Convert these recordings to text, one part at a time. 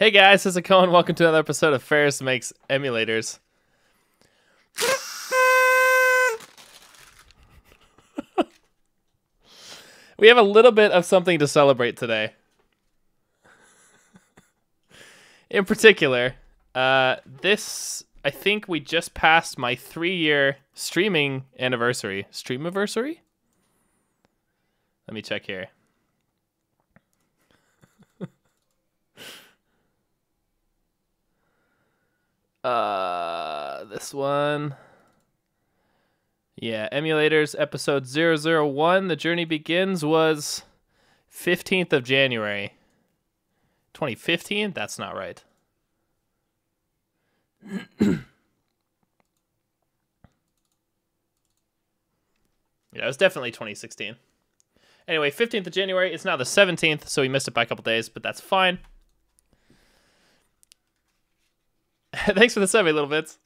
Hey guys, how's it going? Welcome to another episode of Ferris Makes Emulators. We have a little bit of something to celebrate today. In particular, I think we just passed my 3-year streaming anniversary. Streamiversary? Let me check here. This one. Yeah, Emulators episode 001, The Journey Begins, was 15th of January. 2015? That's not right. Yeah, it was definitely 2016. Anyway, 15th of January. It's now the 17th, so we missed it by a couple days, but that's fine. Thanks for the survey, little bits.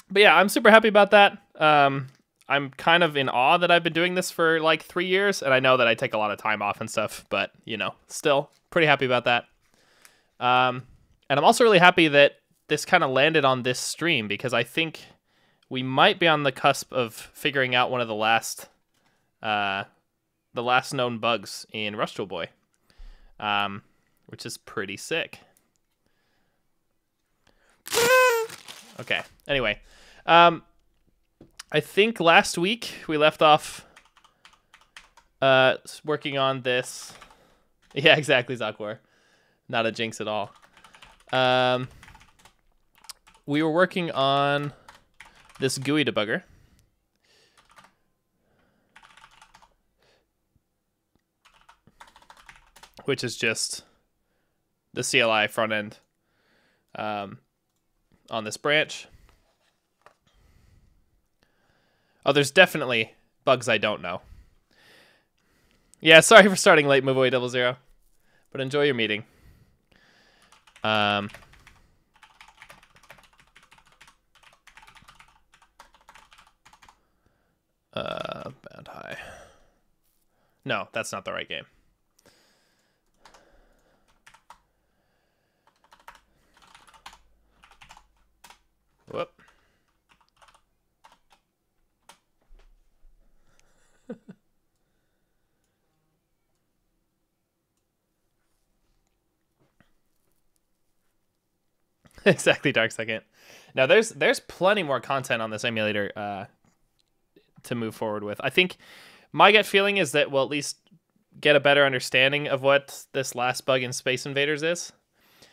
But yeah, I'm super happy about that. I'm kind of in awe that I've been doing this for like 3 years, and I know that I take a lot of time off and stuff, but, you know, still pretty happy about that. And I'm also really happy that this kind of landed on this stream, because I think we might be on the cusp of figuring out one of the last known bugs in Rustual Boy, which is pretty sick. Okay, anyway. I think last week we left off working on this. Yeah, exactly, Zakwar. Not a jinx at all. We were working on this GUI debugger. Which is just the CLI front end on this branch. Oh, there's definitely bugs I don't know. Yeah, sorry for starting late, Move Away 00. But enjoy your meeting. Bound high. No, that's not the right game. Whoop. Exactly, Dark Second. Now, there's plenty more content on this emulator to move forward with. I think my gut feeling is that we'll at least get a better understanding of what this last bug in Space Invaders is.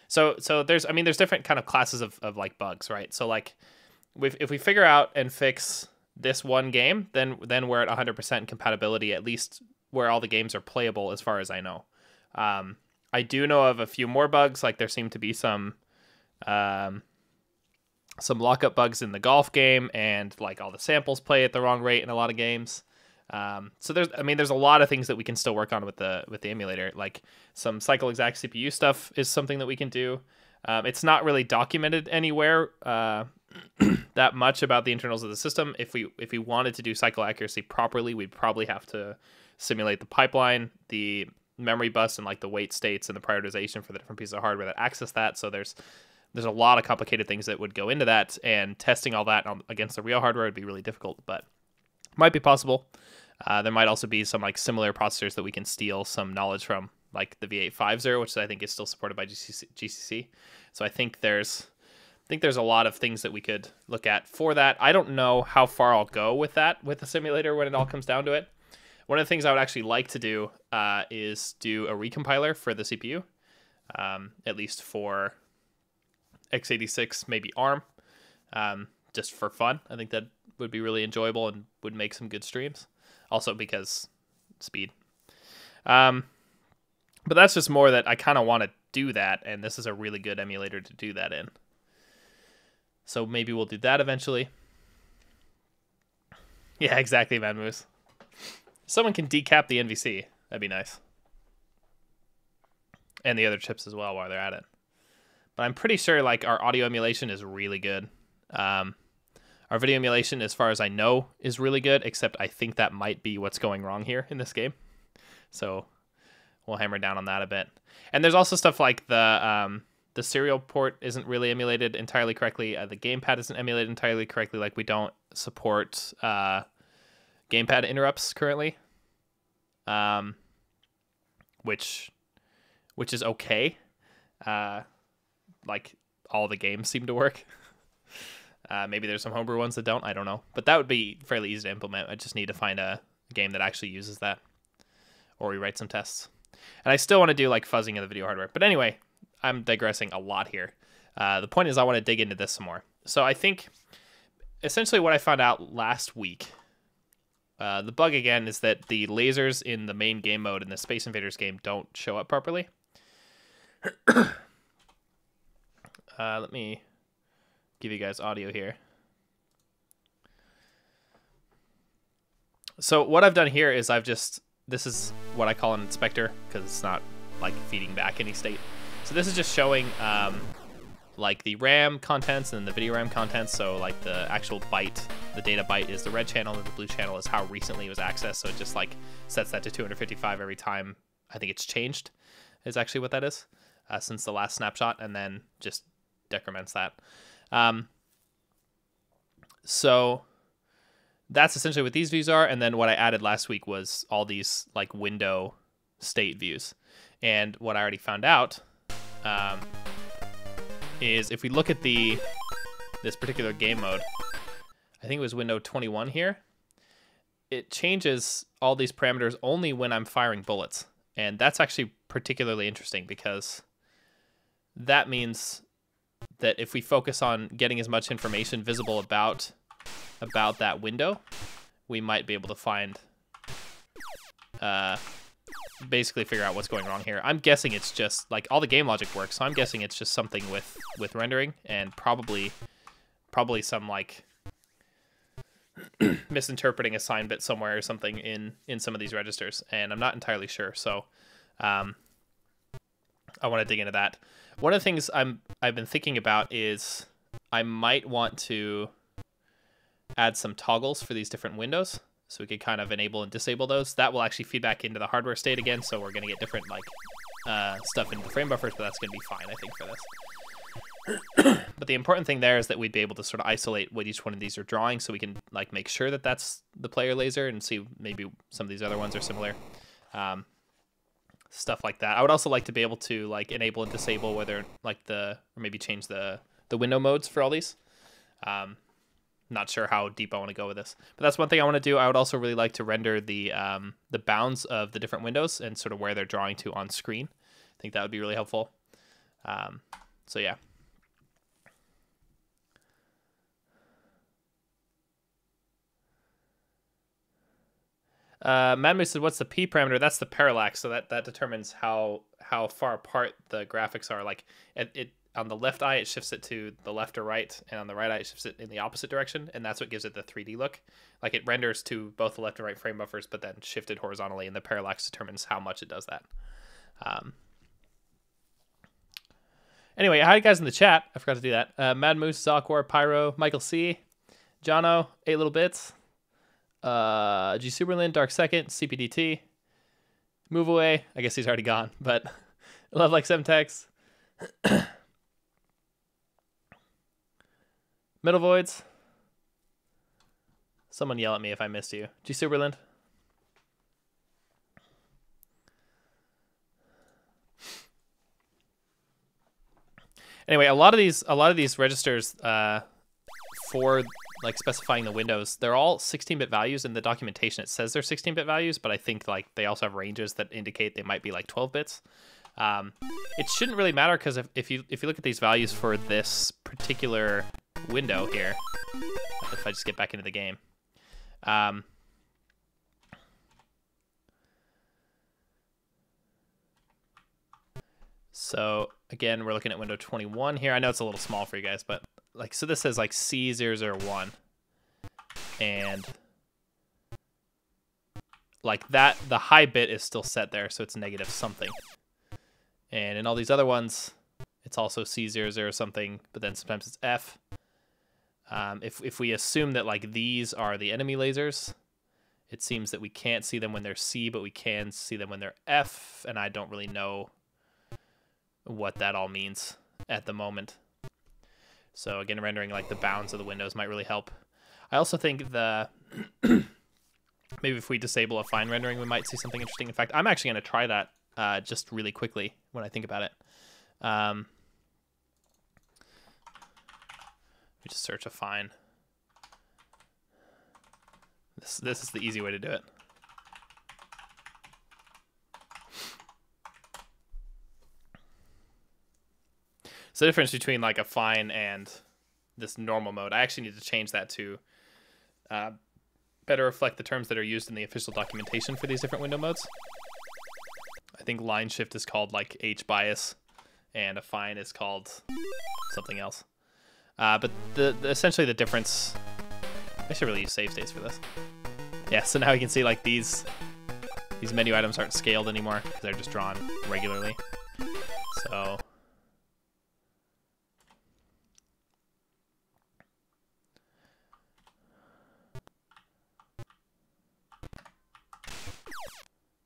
So there's different kind of classes of like bugs, right? So like, if we figure out and fix this one game, then we're at 100% compatibility, at least where all the games are playable, as far as I know. I do know of a few more bugs, like there seem to be some lockup bugs in the golf game, and like all the samples play at the wrong rate in a lot of games. So there's a lot of things that we can still work on with the emulator. Like some cycle exact CPU stuff is something that we can do. It's not really documented anywhere that much about the internals of the system. If we wanted to do cycle accuracy properly, we'd probably have to simulate the pipeline, the memory bus, and like the wait states and the prioritization for the different pieces of hardware that access that. So there's a lot of complicated things that would go into that, and testing all that against the real hardware would be really difficult, but might be possible. There might also be some like similar processors that we can steal some knowledge from, like the V850, which I think is still supported by GCC. So I think there's a lot of things that we could look at for that. I don't know how far I'll go with that with the simulator when it all comes down to it. One of the things I would actually like to do is do a recompiler for the CPU, at least for x86, maybe ARM, just for fun. I think that would be really enjoyable and would make some good streams. Also because speed. But that's just more that I kind of want to do that, and this is a really good emulator to do that in. So maybe we'll do that eventually. Yeah, exactly, Mad Moose. Someone can decap the NVC. That'd be nice. And the other chips as well while they're at it. But I'm pretty sure like our audio emulation is really good. Our video emulation, as far as I know, is really good, except I think that might be what's going wrong here in this game. So we'll hammer down on that a bit. And there's also stuff like the serial port isn't really emulated entirely correctly. The gamepad isn't emulated entirely correctly. Like we don't support gamepad interrupts currently, which is okay. Like all the games seem to work. Maybe there's some homebrew ones that don't. I don't know, but that would be fairly easy to implement. I just need to find a game that actually uses that, or rewrite some tests. And I still want to do like fuzzing of the video hardware. But anyway, I'm digressing a lot here. The point is I want to dig into this some more. So I think essentially what I found out last week, the bug again is that the lasers in the main game mode in the Space Invaders game don't show up properly. Let me give you guys audio here. So what I've done here is this is what I call an inspector because it's not like feeding back any state. So this is just showing like the RAM contents and the video RAM contents. So like the actual byte, the data byte is the red channel and the blue channel is how recently it was accessed. So it just like sets that to 255 every time I think it's changed is actually what that is since the last snapshot, and then just decrements that. So that's essentially what these views are. And then what I added last week was all these like window state views. And what I already found out is if we look at this particular game mode, I think it was window 21 here, it changes all these parameters only when I'm firing bullets. And that's actually particularly interesting because that means that if we focus on getting as much information visible about that window, we might be able to find, basically figure out what's going wrong here. I'm guessing it's just, like, all the game logic works, so I'm guessing it's just something with rendering, and probably some, like, misinterpreting a sign bit somewhere or something in some of these registers, and I'm not entirely sure, so I want to dig into that. One of the things I've been thinking about is I might want to add some toggles for these different windows, so we could kind of enable and disable those. That will actually feed back into the hardware state again, so we're going to get different like stuff into the frame buffers, but that's going to be fine, I think, for this. But the important thing there is that we'd be able to sort of isolate what each one of these are drawing, so we can like make sure that that's the player laser and see maybe some of these other ones are similar. Stuff like that. I would also like to be able to like enable and disable whether like or maybe change the window modes for all these. Not sure how deep I want to go with this, but that's one thing I want to do. I would also really like to render the bounds of the different windows and sort of where they're drawing to on screen. I think that would be really helpful. So yeah. Madmu said, what's the P parameter? That's the parallax, so that determines how far apart the graphics are. Like it on the left eye, it shifts it to the left or right, and on the right eye, it shifts it in the opposite direction, and that's what gives it the 3D look. Like it renders to both the left and right frame buffers, but then shifted horizontally, and the parallax determines how much it does that. Anyway, hi guys in the chat. I forgot to do that. Mad Moose, Zalcor, Pyro, Michael C, Jono, 8 Little Bits, G Superlin, Dark Second, CPDT, Move Away. I guess he's already gone, but Love Like Semtex, Middle Voids. Someone yell at me if I missed you. G Superland. Anyway, a lot of these registers for like specifying the windows, they're all 16-bit values. In the documentation it says they're 16-bit values, but I think like they also have ranges that indicate they might be like 12 bits. It shouldn't really matter because if you look at these values for this particular window here, if I just get back into the game, so again, we're looking at window 21 here. I know it's a little small for you guys, but like, so this says like C001, and like that, the high bit is still set there, so it's negative something. And in all these other ones, it's also C00 something, but then sometimes it's F. If we assume that like these are the enemy lasers, it seems that we can't see them when they're C, but we can see them when they're F, and I don't really know what that all means at the moment. So again, rendering like the bounds of the windows might really help. I also think the maybe if we disable affine rendering, we might see something interesting. In fact, I'm actually going to try that just really quickly when I think about it. We just search affine. This is the easy way to do it. So the difference between like affine and this normal mode, I actually need to change that to better reflect the terms that are used in the official documentation for these different window modes. I think line shift is called like H bias, and affine is called something else. But essentially the difference, I should really use save states for this. Yeah, so now we can see like these menu items aren't scaled anymore because they're just drawn regularly. So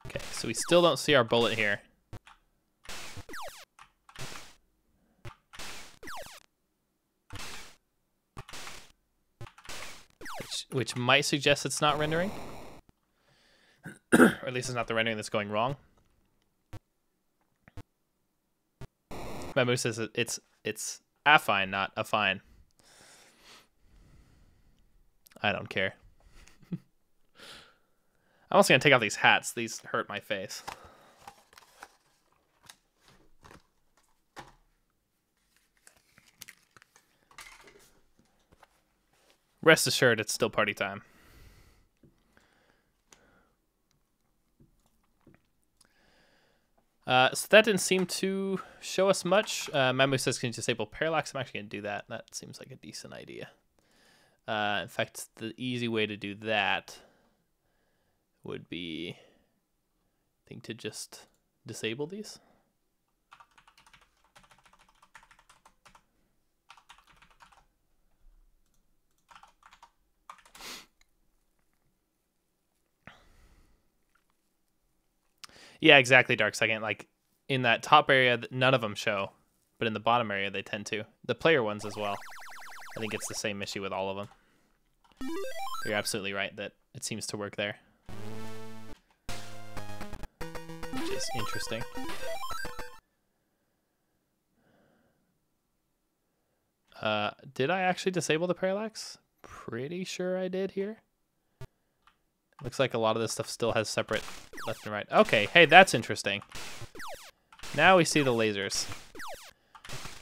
okay, so we still don't see our bullet here. Which might suggest it's not rendering. Or at least it's not the rendering that's going wrong. Memu says it's affine, not affine. I don't care. I'm also gonna take off these hats. These hurt my face. Rest assured, it's still party time. So that didn't seem to show us much. Memu says, can you disable parallax? I'm actually going to do that. That seems like a decent idea. In fact, the easy way to do that would be, I think, to just disable these. Yeah, exactly, Dark Second. Like, in that top area, none of them show, but in the bottom area, they tend to. The player ones as well. I think it's the same issue with all of them. You're absolutely right that it seems to work there. Which is interesting. Did I actually disable the parallax? Pretty sure I did here. Looks like a lot of this stuff still has separate left and right. Okay, hey, that's interesting. Now we see the lasers.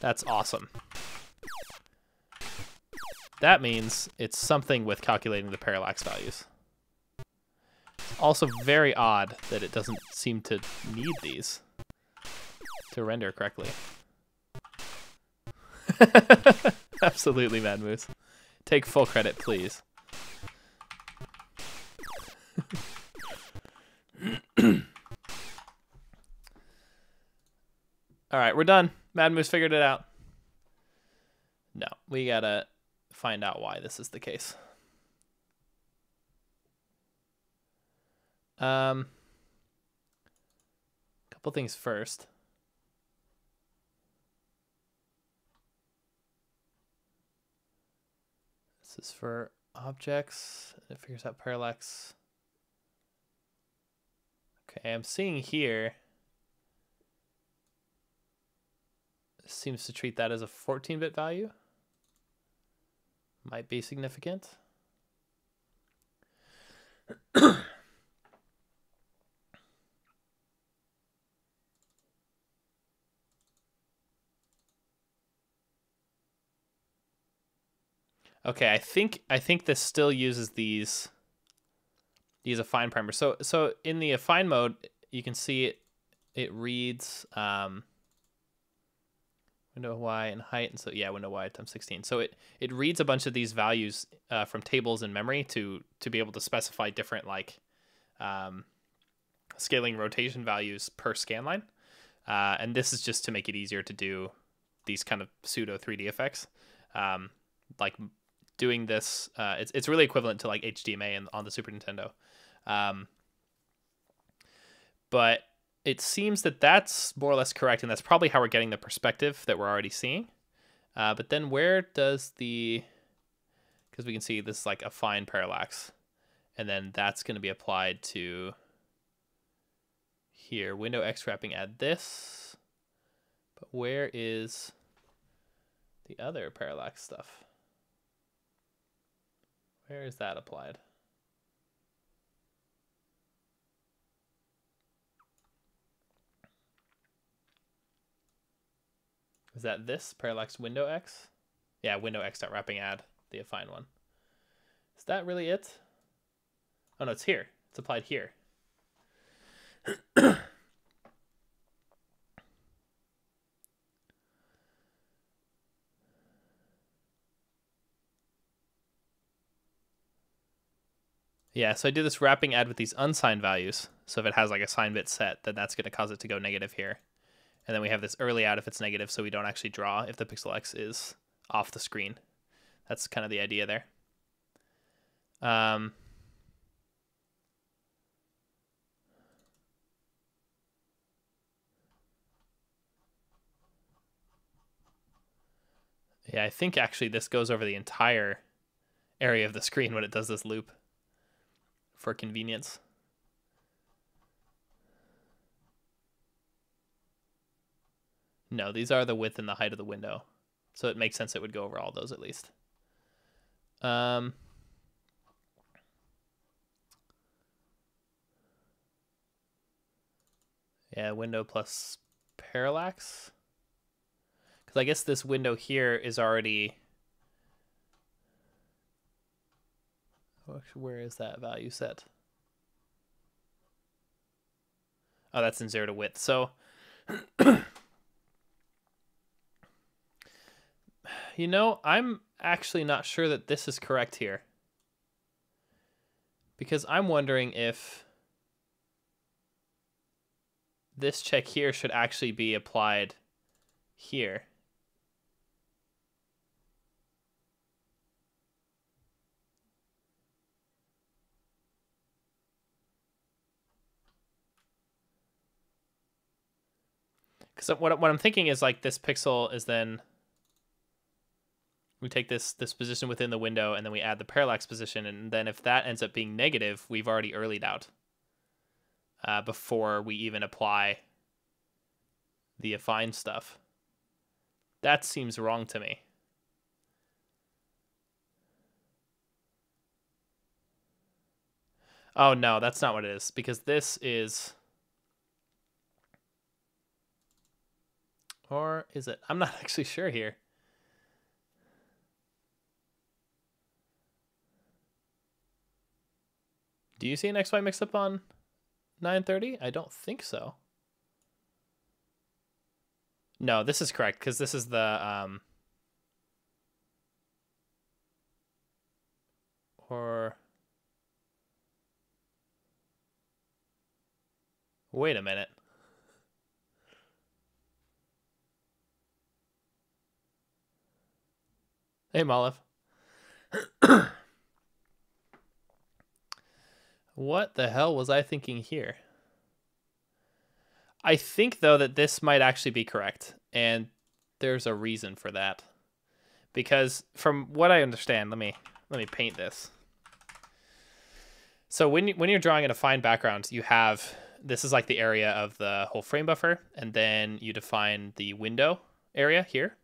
That's awesome. That means it's something with calculating the parallax values. Also very odd that it doesn't seem to need these to render correctly. Absolutely, Mad Moose. Take full credit, please. All right, we're done. Mad Moose figured it out. No, we gotta find out why this is the case. Couple things first. This is for objects. It figures out parallax. Okay, I'm seeing here. It seems to treat that as a 14-bit value. Might be significant. Okay, I think this still uses these affine primers. So in the affine mode, you can see it reads window Y and height, and so yeah, window Y times 16. So it reads a bunch of these values from tables in memory to be able to specify different like scaling rotation values per scan line. And this is just to make it easier to do these kind of pseudo 3D effects. Like doing this, it's really equivalent to like HDMA on the Super Nintendo. But it seems that that's more or less correct, and that's probably how we're getting the perspective that we're already seeing. But then where does the... Because we can see this is like a fine parallax. And then that's going to be applied to here. Window X wrapping, add this. But where is the other parallax stuff? Where is that applied? Is that this parallax window X? Yeah, window X dot wrapping add, the affine one. Is that really it? Oh no, it's here. It's applied here. Yeah, so I do this wrapping add with these unsigned values. So if it has like a sign bit set, then that's going to cause it to go negative here. And then we have this early out if it's negative, so we don't actually draw if the pixel X is off the screen. That's kind of the idea there. Yeah, I think actually this goes over the entire area of the screen when it does this loop for convenience. No, these are the width and the height of the window. So it makes sense it would go over all those at least. Yeah, window plus parallax. Because I guess this window here is already... Where is that value set? Oh, that's in 0 to width. So... You know, I'm actually not sure that this is correct here. Because I'm wondering if this check here should actually be applied here. Because what I'm thinking is like this pixel is then... We take this position within the window, and then we add the parallax position, and then if that ends up being negative, we've already earlied out before we even apply the affine stuff. That seems wrong to me. Oh no, that's not what it is, because this is... Or is it? I'm not actually sure here. Do you see an XY mix-up on 930? I don't think so. No, this is correct, because this is the... Or... Wait a minute. Hey, Molive. What the hell was I thinking here? I think, though, that this might actually be correct, and there's a reason for that. Because from what I understand, let me paint this. So when you're drawing in a fine background, you have... This is like the area of the whole frame buffer, and then you define the window area here.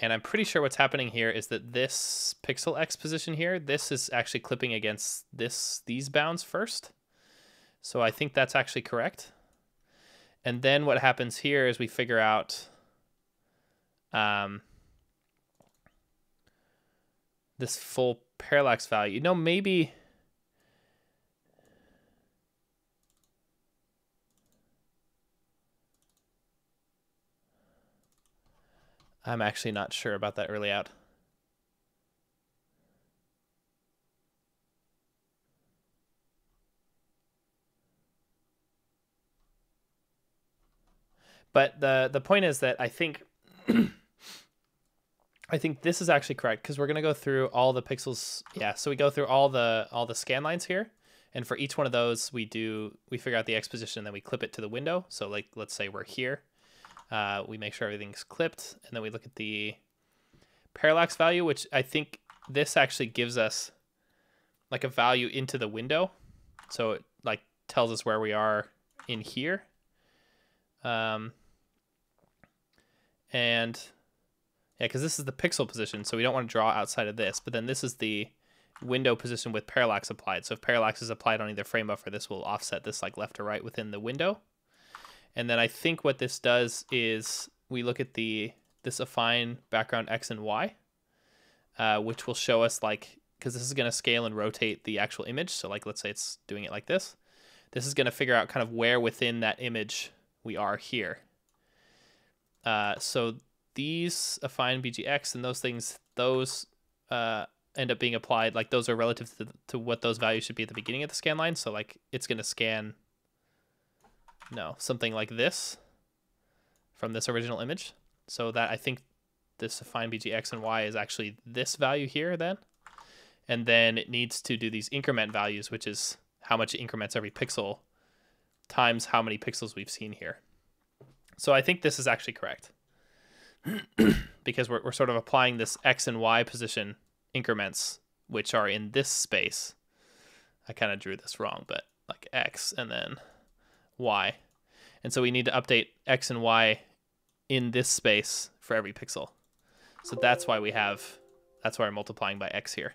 And I'm pretty sure what's happening here is that this pixel X position here, this is actually clipping against these bounds first. So I think that's actually correct. And then what happens here is we figure out this full parallax value. You know, maybe... I'm actually not sure about that early out. But the point is that I think I think this is actually correct, because we're gonna go through all the pixels. Yeah, so we go through all the scan lines here, And for each one of those, we figure out the X position, and then we clip it to the window. So like, let's say we're here. We make sure everything's clipped, and then we look at the parallax value, which I think this actually gives us like a value into the window. So it like tells us where we are in here. And yeah, because this is the pixel position, so we don't want to draw outside of this. But then this is the window position with parallax applied. So if parallax is applied on either frame buffer, this will offset this like left or right within the window. And then I think what this does is we look at this affine background X and Y, which will show us like, because this is going to scale and rotate the actual image. So like, let's say it's doing it like this. This is going to figure out kind of where within that image we are here. So these affine BGX and those things, those end up being applied, like those are relative to what those values should be at the beginning of the scan line. So like it's going to scan, something like this from this original image. So that I think this affine BGX and Y is actually this value here then. And then it needs to do these increment values, which is how much it increments every pixel times how many pixels we've seen here. So I think this is actually correct because we're sort of applying this X and Y position increments, which are in this space. I kind of drew this wrong, but like X and then Y. And so we need to update X and Y in this space for every pixel. So that's why I'm multiplying by X here.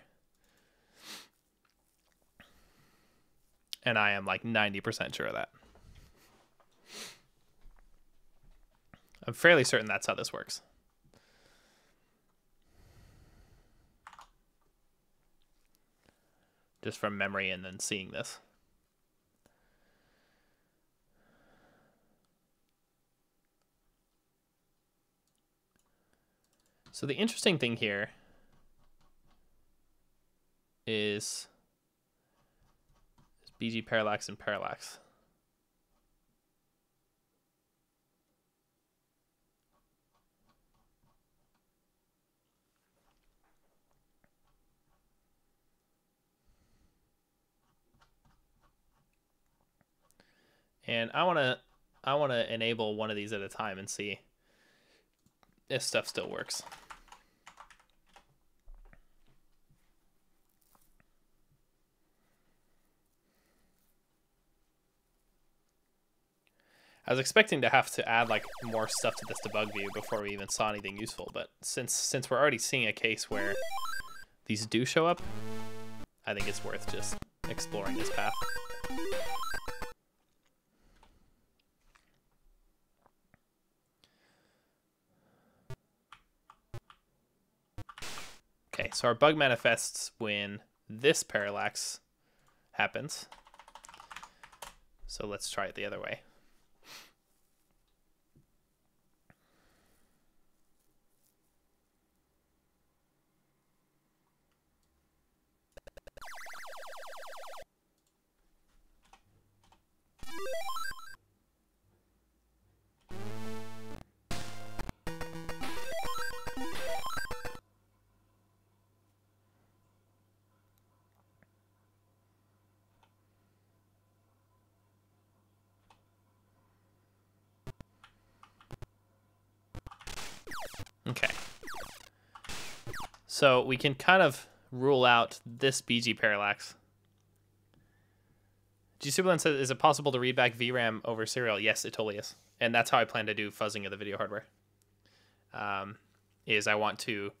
And I am like 90% sure of that. I'm fairly certain that's how this works. Just from memory and then seeing this. So the interesting thing here is BG parallax and parallax. And I want to enable one of these at a time and see if stuff still works. I was expecting to have to add like more stuff to this debug view before we even saw anything useful, but since we're already seeing a case where these do show up, I think it's worth just exploring this path. Okay, so our bug manifests when this parallax happens. So let's try it the other way. Okay. So we can kind of rule out this BG parallax. G Superland says, is it possible to read back VRAM over serial? Yes, it totally is. And that's how I plan to do fuzzing of the video hardware. Is I want to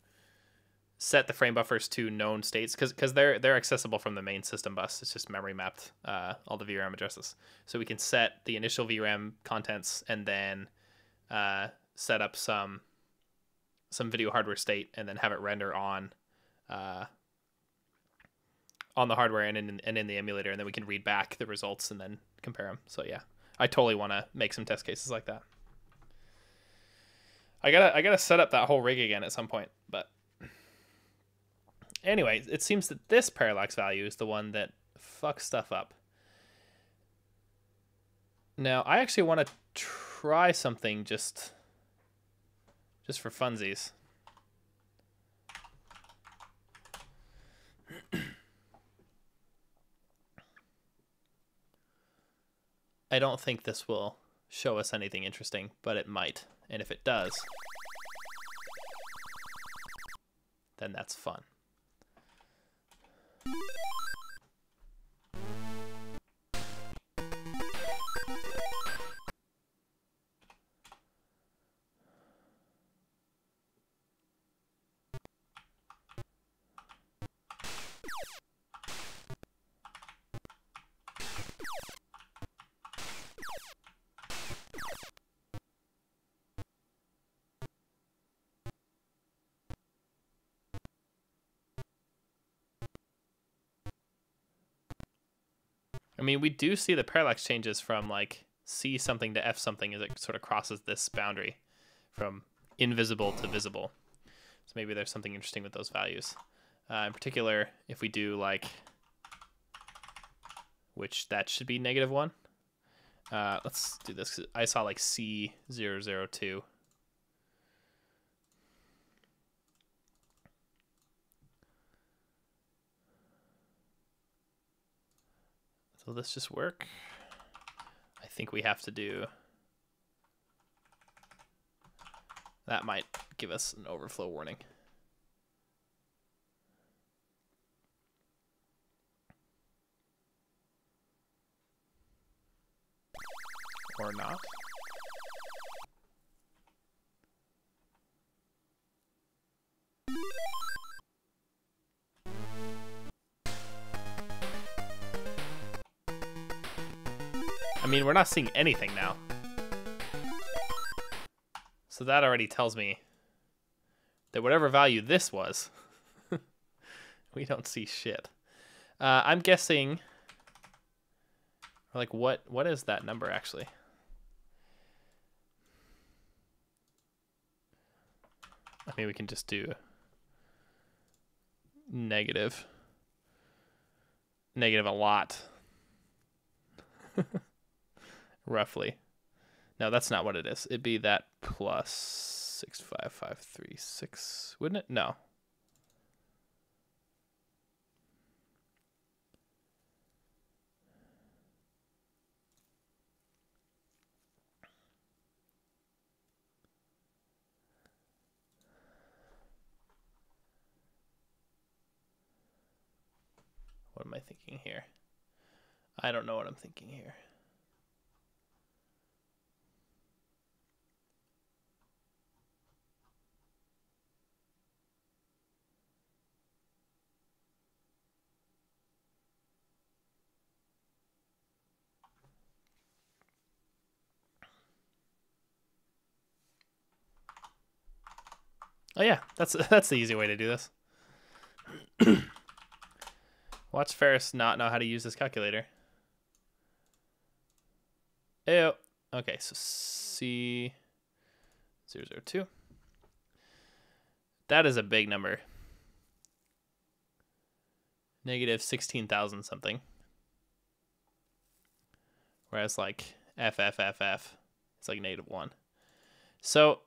set the frame buffers to known states because they're accessible from the main system bus. It's just memory mapped all the VRAM addresses. So we can set the initial VRAM contents and then set up some video hardware state and then have it render on the hardware and in the emulator, and then we can read back the results and then compare them. So yeah, I totally want to make some test cases like that. I gotta set up that whole rig again at some point, but anyway, it seems that this parallax value is the one that fucks stuff up. Now I actually want to try something just for funsies. I don't think this will show us anything interesting, but it might. And if it does, then that's fun. I mean, we do see the parallax changes from like C something to F something as it sort of crosses this boundary from invisible to visible. So maybe there's something interesting with those values. In particular, if we do like, which that should be -1. Let's do this. I saw like C002. Will this just work? I think we have to do... That might give us an overflow warning. Or not. I mean, we're not seeing anything now. So that already tells me that whatever value this was, we don't see shit. I'm guessing, like, what is that number actually? I mean, we can just do negative a lot. Roughly. No, that's not what it is. It'd be that plus 65536, wouldn't it? No. What am I thinking here? I don't know what I'm thinking here. Oh yeah, that's the easy way to do this. Watch Ferris not know how to use this calculator. Ew. Okay, so C002. That is a big number. Negative 16,000 something. Whereas like FFFF, it's like -1. So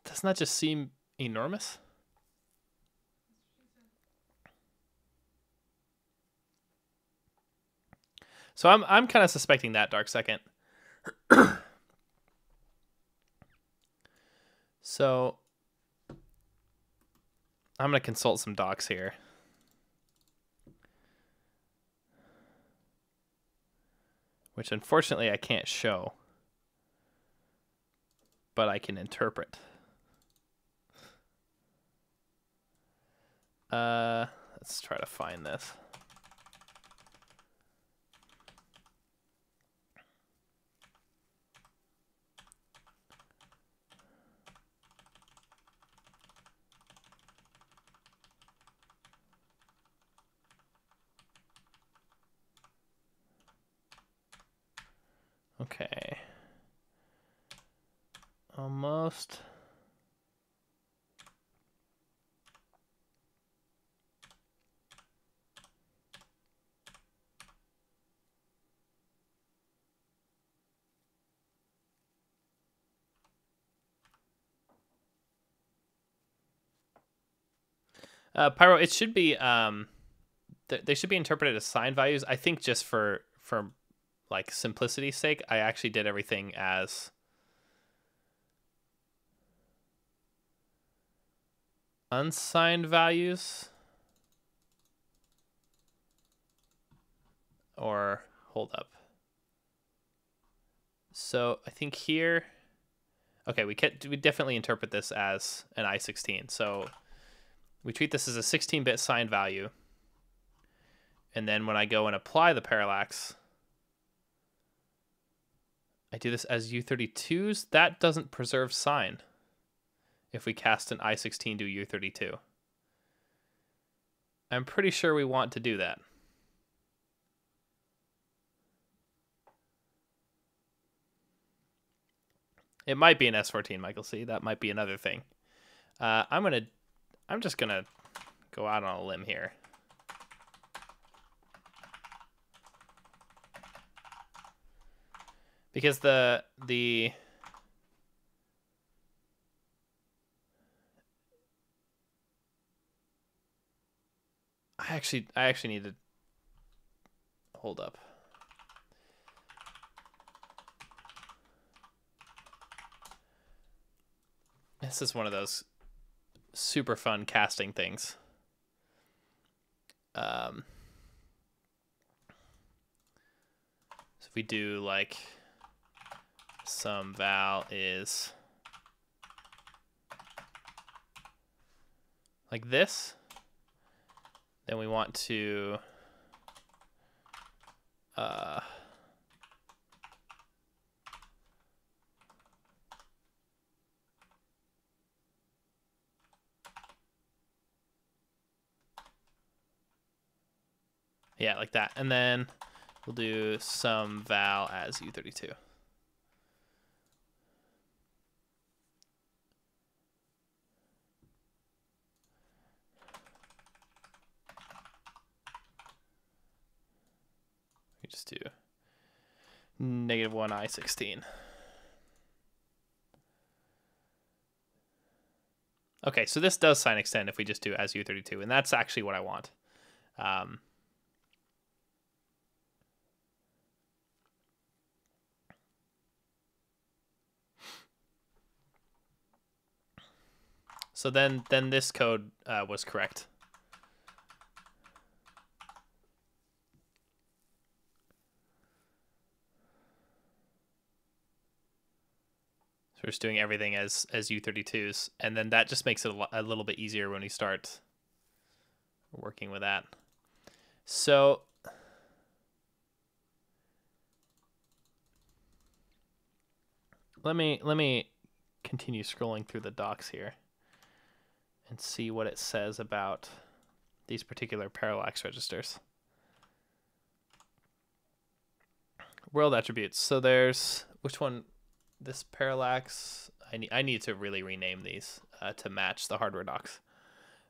doesn't that just seem enormous? So I'm kind of suspecting that, Dark Second. So I'm gonna consult some docs here. Which unfortunately I can't show. But I can interpret. Let's try to find this. Okay. Almost. Pyro, it should be they should be interpreted as signed values. I think just for like simplicity's sake, I actually did everything as unsigned values. Or hold up. So I think here, okay, we definitely interpret this as an I16. So we treat this as a 16-bit signed value. And then when I go and apply the parallax, I do this as U32s. That doesn't preserve sign if we cast an I16 to U32. I'm pretty sure we want to do that. It might be an S14, Michael C. That might be another thing. I'm just gonna go out on a limb here. Because the I actually need to hold up. This is one of those super fun casting things. So if we do like some val is like this, then we want to yeah, like that. And then we'll do some val as U32. We just do -1 I16. Okay, so this does sign extend if we just do as U32, and that's actually what I want. So then this code was correct. So we're just doing everything as U32s, and then that just makes it a little bit easier when we start working with that. So let me continue scrolling through the docs here and see what it says about these particular parallax registers. World attributes. So there's which one? This parallax. I need to really rename these to match the hardware docs.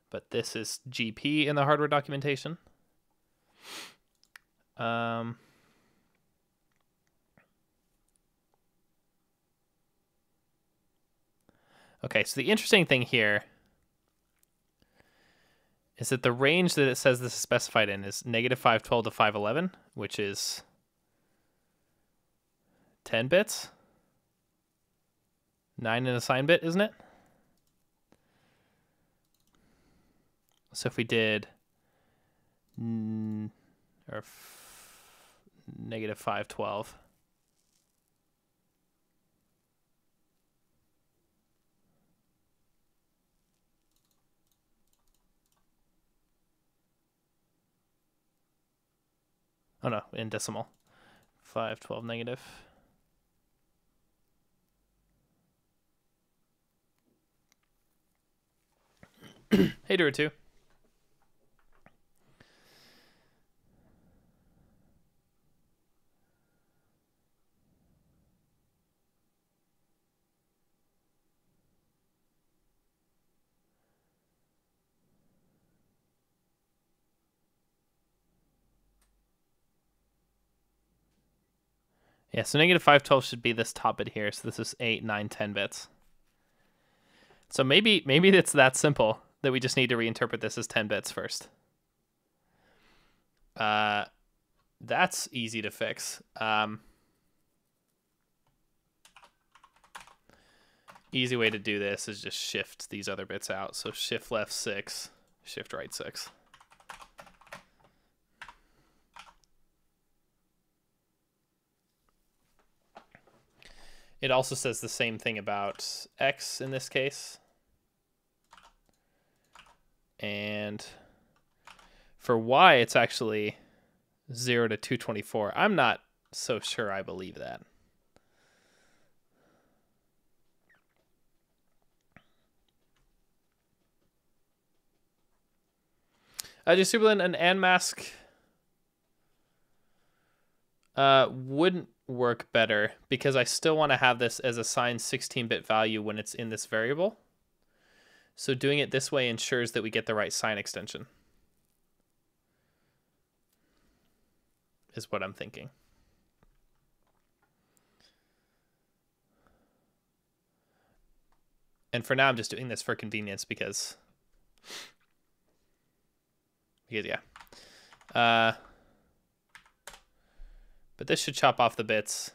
But this is GP in the hardware documentation. Okay, so the interesting thing here is that the range that it says this is specified in is -512 to 511, which is 10 bits. 9 in a sign bit, isn't it? So if we did -512. Oh no, in decimal. 512 negative. Hey, Drew, too. Yeah, so -512 should be this top bit here. So this is 8, 9, 10 bits. So maybe it's that simple that we just need to reinterpret this as 10 bits first. that's easy to fix. Easy way to do this is just shift these other bits out. So shift left 6, shift right 6. It also says the same thing about X in this case. And for Y, it's actually 0 to 224. I'm not so sure I believe that. Just Superlin, an and mask wouldn't work better because I still want to have this as a signed 16-bit value when it's in this variable. So doing it this way ensures that we get the right sign extension, is what I'm thinking. And for now, I'm just doing this for convenience because yeah. But this should chop off the bits.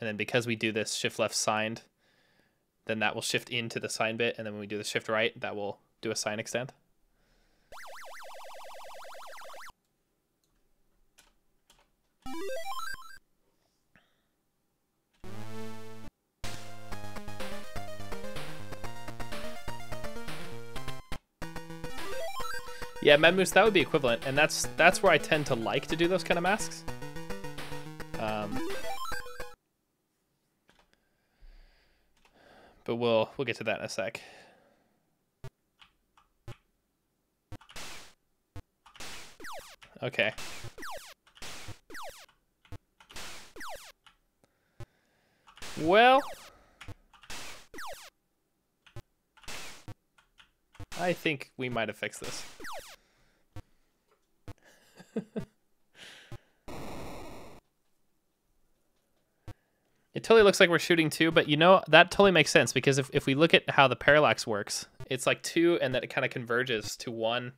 And then because we do this shift left signed, then that will shift into the sign bit. And then when we do the shift right, that will do a sign extend. Yeah, Medmoose, that would be equivalent, and that's where I tend to like to do those kind of masks. But we'll get to that in a sec. Okay. Well, I think we might have fixed this. It totally looks like we're shooting 2, but you know, that totally makes sense because if we look at how the parallax works, it's like 2 and then it kind of converges to 1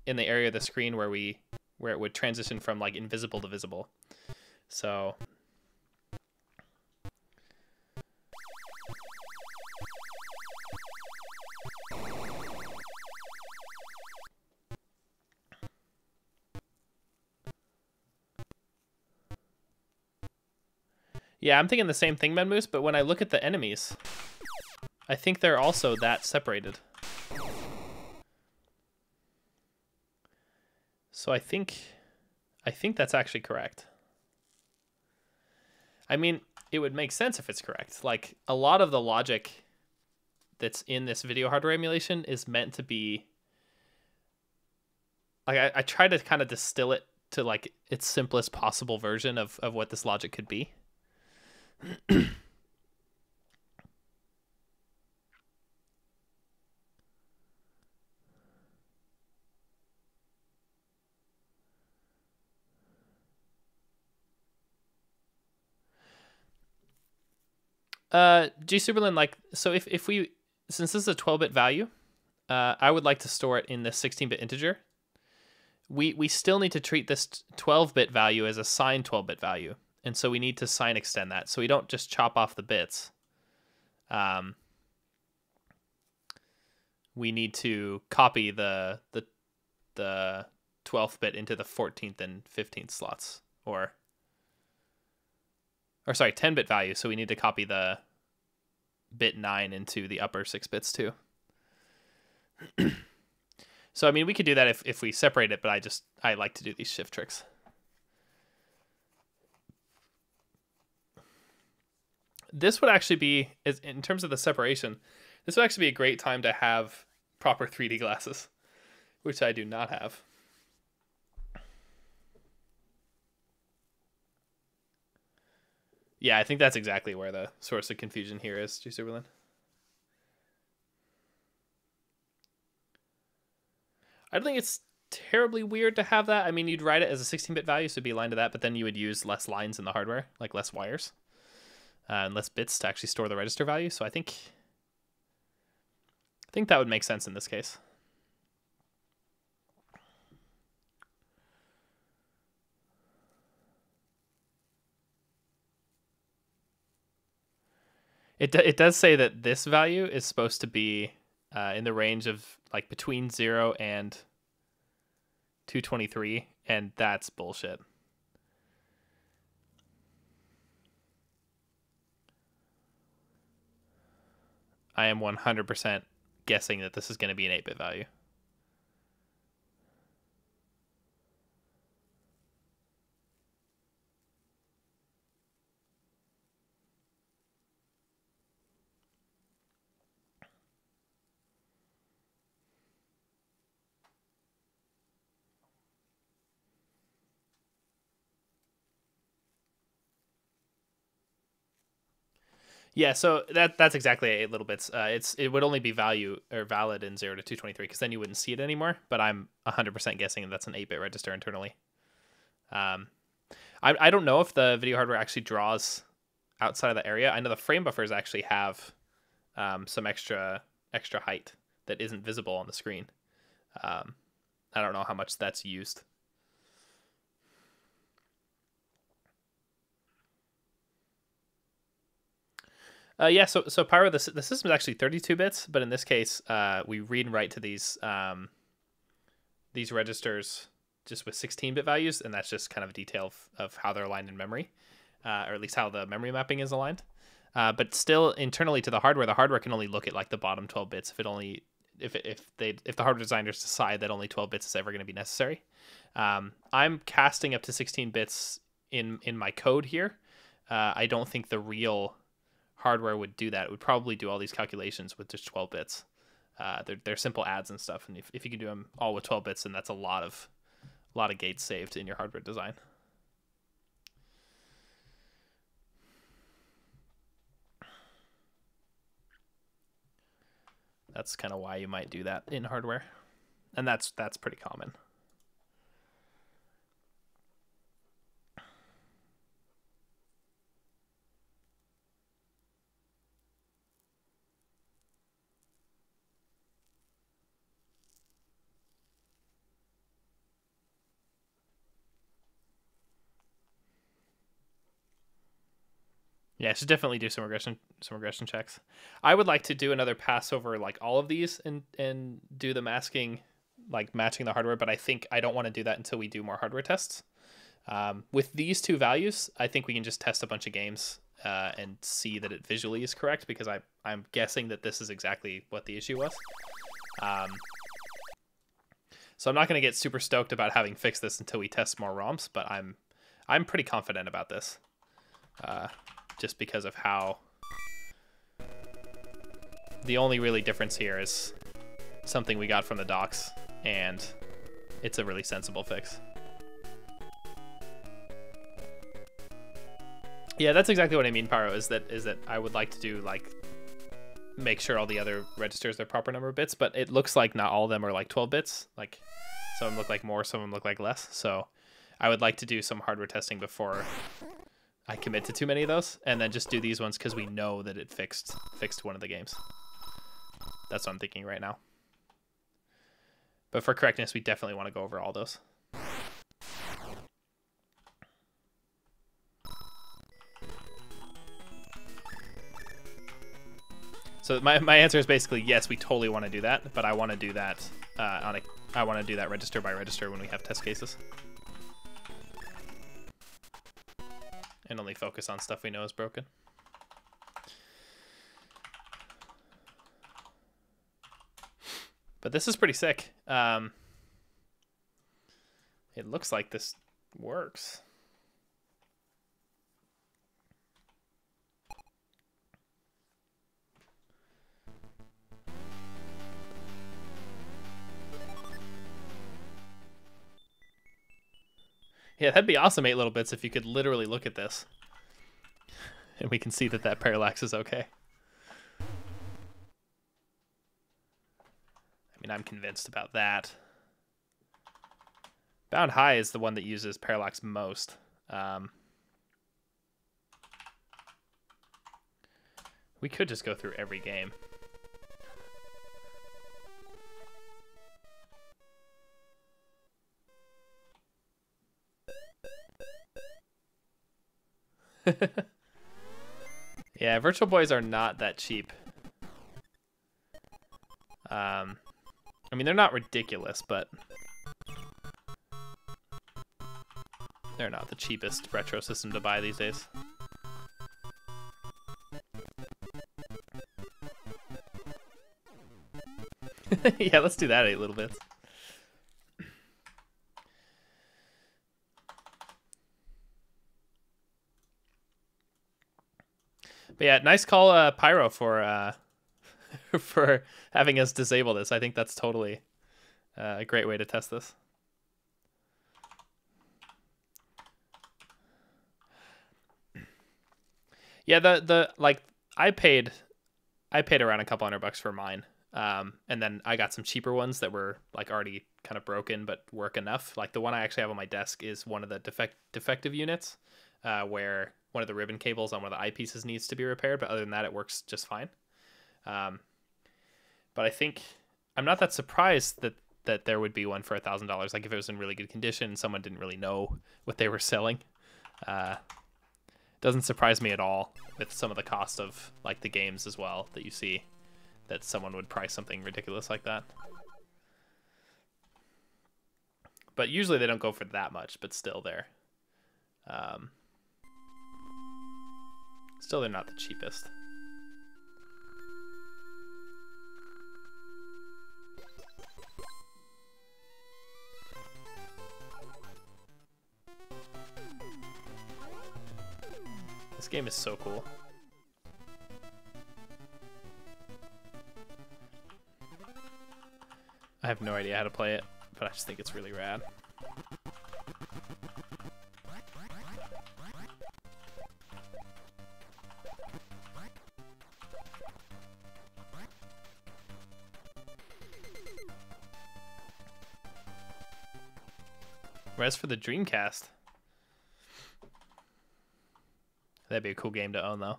in the area of the screen where it would transition from like invisible to visible. So yeah, I'm thinking the same thing, Menmoose, but when I look at the enemies, I think they're also that separated. So I think that's actually correct. I mean, it would make sense if it's correct. Like, a lot of the logic that's in this video hardware emulation is meant to be... Like, I try to kind of distill it to, like, its simplest possible version of what this logic could be. G Superlin, like, so if we, since this is a 12-bit value, I would like to store it in this 16-bit integer. We still need to treat this 12-bit value as a signed 12-bit value. And so we need to sign extend that. So we don't just chop off the bits. We need to copy the 12th bit into the 14th and 15th slots. Or sorry, 10-bit value. So we need to copy the bit 9 into the upper 6 bits too. So, I mean, we could do that if we separate it, but I like to do these shift tricks. This would actually be, in terms of the separation, this would actually be a great time to have proper 3D glasses, which I do not have. Yeah, I think that's exactly where the source of confusion here is, G Superlin. I don't think it's terribly weird to have that. I mean, you'd write it as a 16-bit value, so it'd be aligned to that, but then you would use less lines in the hardware, like less wires. And less bits to actually store the register value. So I think that would make sense in this case. It does say that this value is supposed to be in the range of like between 0 and 223, and that's bullshit. I am 100% guessing that this is going to be an 8-bit value. Yeah, so that's exactly 8 little bits. It would only be valid in 0 to 223 because then you wouldn't see it anymore. But I'm 100% guessing that's an 8-bit register internally. I don't know if the video hardware actually draws outside of the area. I know the frame buffers actually have some extra height that isn't visible on the screen. I don't know how much that's used. Yeah, so Pyro, the system is actually 32 bits, but in this case, we read and write to these registers just with 16-bit values, and that's just kind of a detail of how they're aligned in memory, or at least how the memory mapping is aligned. But still, internally to the hardware can only look at like the bottom 12 bits if the hardware designers decide that only 12 bits is ever going to be necessary. I'm casting up to 16 bits in my code here. I don't think the real hardware would do that. It would probably do all these calculations with just 12 bits. They're simple adds and stuff, and if you can do them all with 12 bits, then that's a lot of gates saved in your hardware design. That's kind of why you might do that in hardware, and that's pretty common. Yeah, I should definitely do some regression checks. I would like to do another pass over like all of these and do the masking, like matching the hardware, but I think I don't want to do that until we do more hardware tests. With these two values, I think we can just test a bunch of games and see that it visually is correct, because I'm guessing that this is exactly what the issue was. So I'm not going to get super stoked about having fixed this until we test more ROMs, but I'm pretty confident about this. Just because of how the only really difference here is something we got from the docs, and it's a really sensible fix. Yeah, that's exactly what I mean, Pyro, is that I would like to do, like, make sure all the other registers are proper number of bits, but it looks like not all of them are like 12 bits. Like, some of them look like more, some of them look like less. So I would like to do some hardware testing before I commit to too many of those, and then just do these ones because we know that it fixed one of the games. That's what I'm thinking right now. But for correctness, we definitely want to go over all those. So my answer is basically yes, we totally want to do that, but I want to do that I want to do that register by register when we have test cases. And only focus on stuff we know is broken. But this is pretty sick. It looks like this works. Yeah, that'd be awesome, 8 little bits, if you could literally look at this. And we can see that parallax is okay. I mean, I'm convinced about that. Bound High is the one that uses parallax most. We could just go through every game. Yeah, Virtual Boys are not that cheap. I mean, they're not ridiculous, but they're not the cheapest retro system to buy these days. Yeah, let's do that 8 little bits. But yeah, nice call, Pyro, for for having us disable this. I think that's totally a great way to test this. Yeah, the like I paid around a couple $100 for mine. And then I got some cheaper ones that were like already kind of broken but work enough. Like the one I actually have on my desk is one of the defective units, where one of the ribbon cables on one of the eyepieces needs to be repaired, but other than that it works just fine. But I think I'm not that surprised that there would be one for $1,000. Like if it was in really good condition, someone didn't really know what they were selling. Doesn't surprise me at all with some of the cost of like the games as well that you see, that someone would price something ridiculous like that. But usually they don't go for that much, but still they're not the cheapest. This game is so cool. I have no idea how to play it, but I just think it's really rad. Whereas for the Dreamcast, that'd be a cool game to own, though.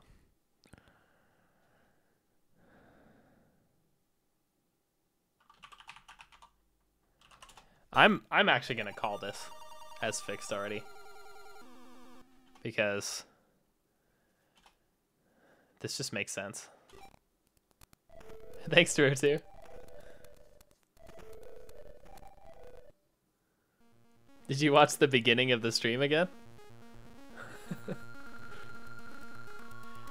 I'm actually gonna call this as fixed already, because this just makes sense. Thanks to her too. Did you watch the beginning of the stream again?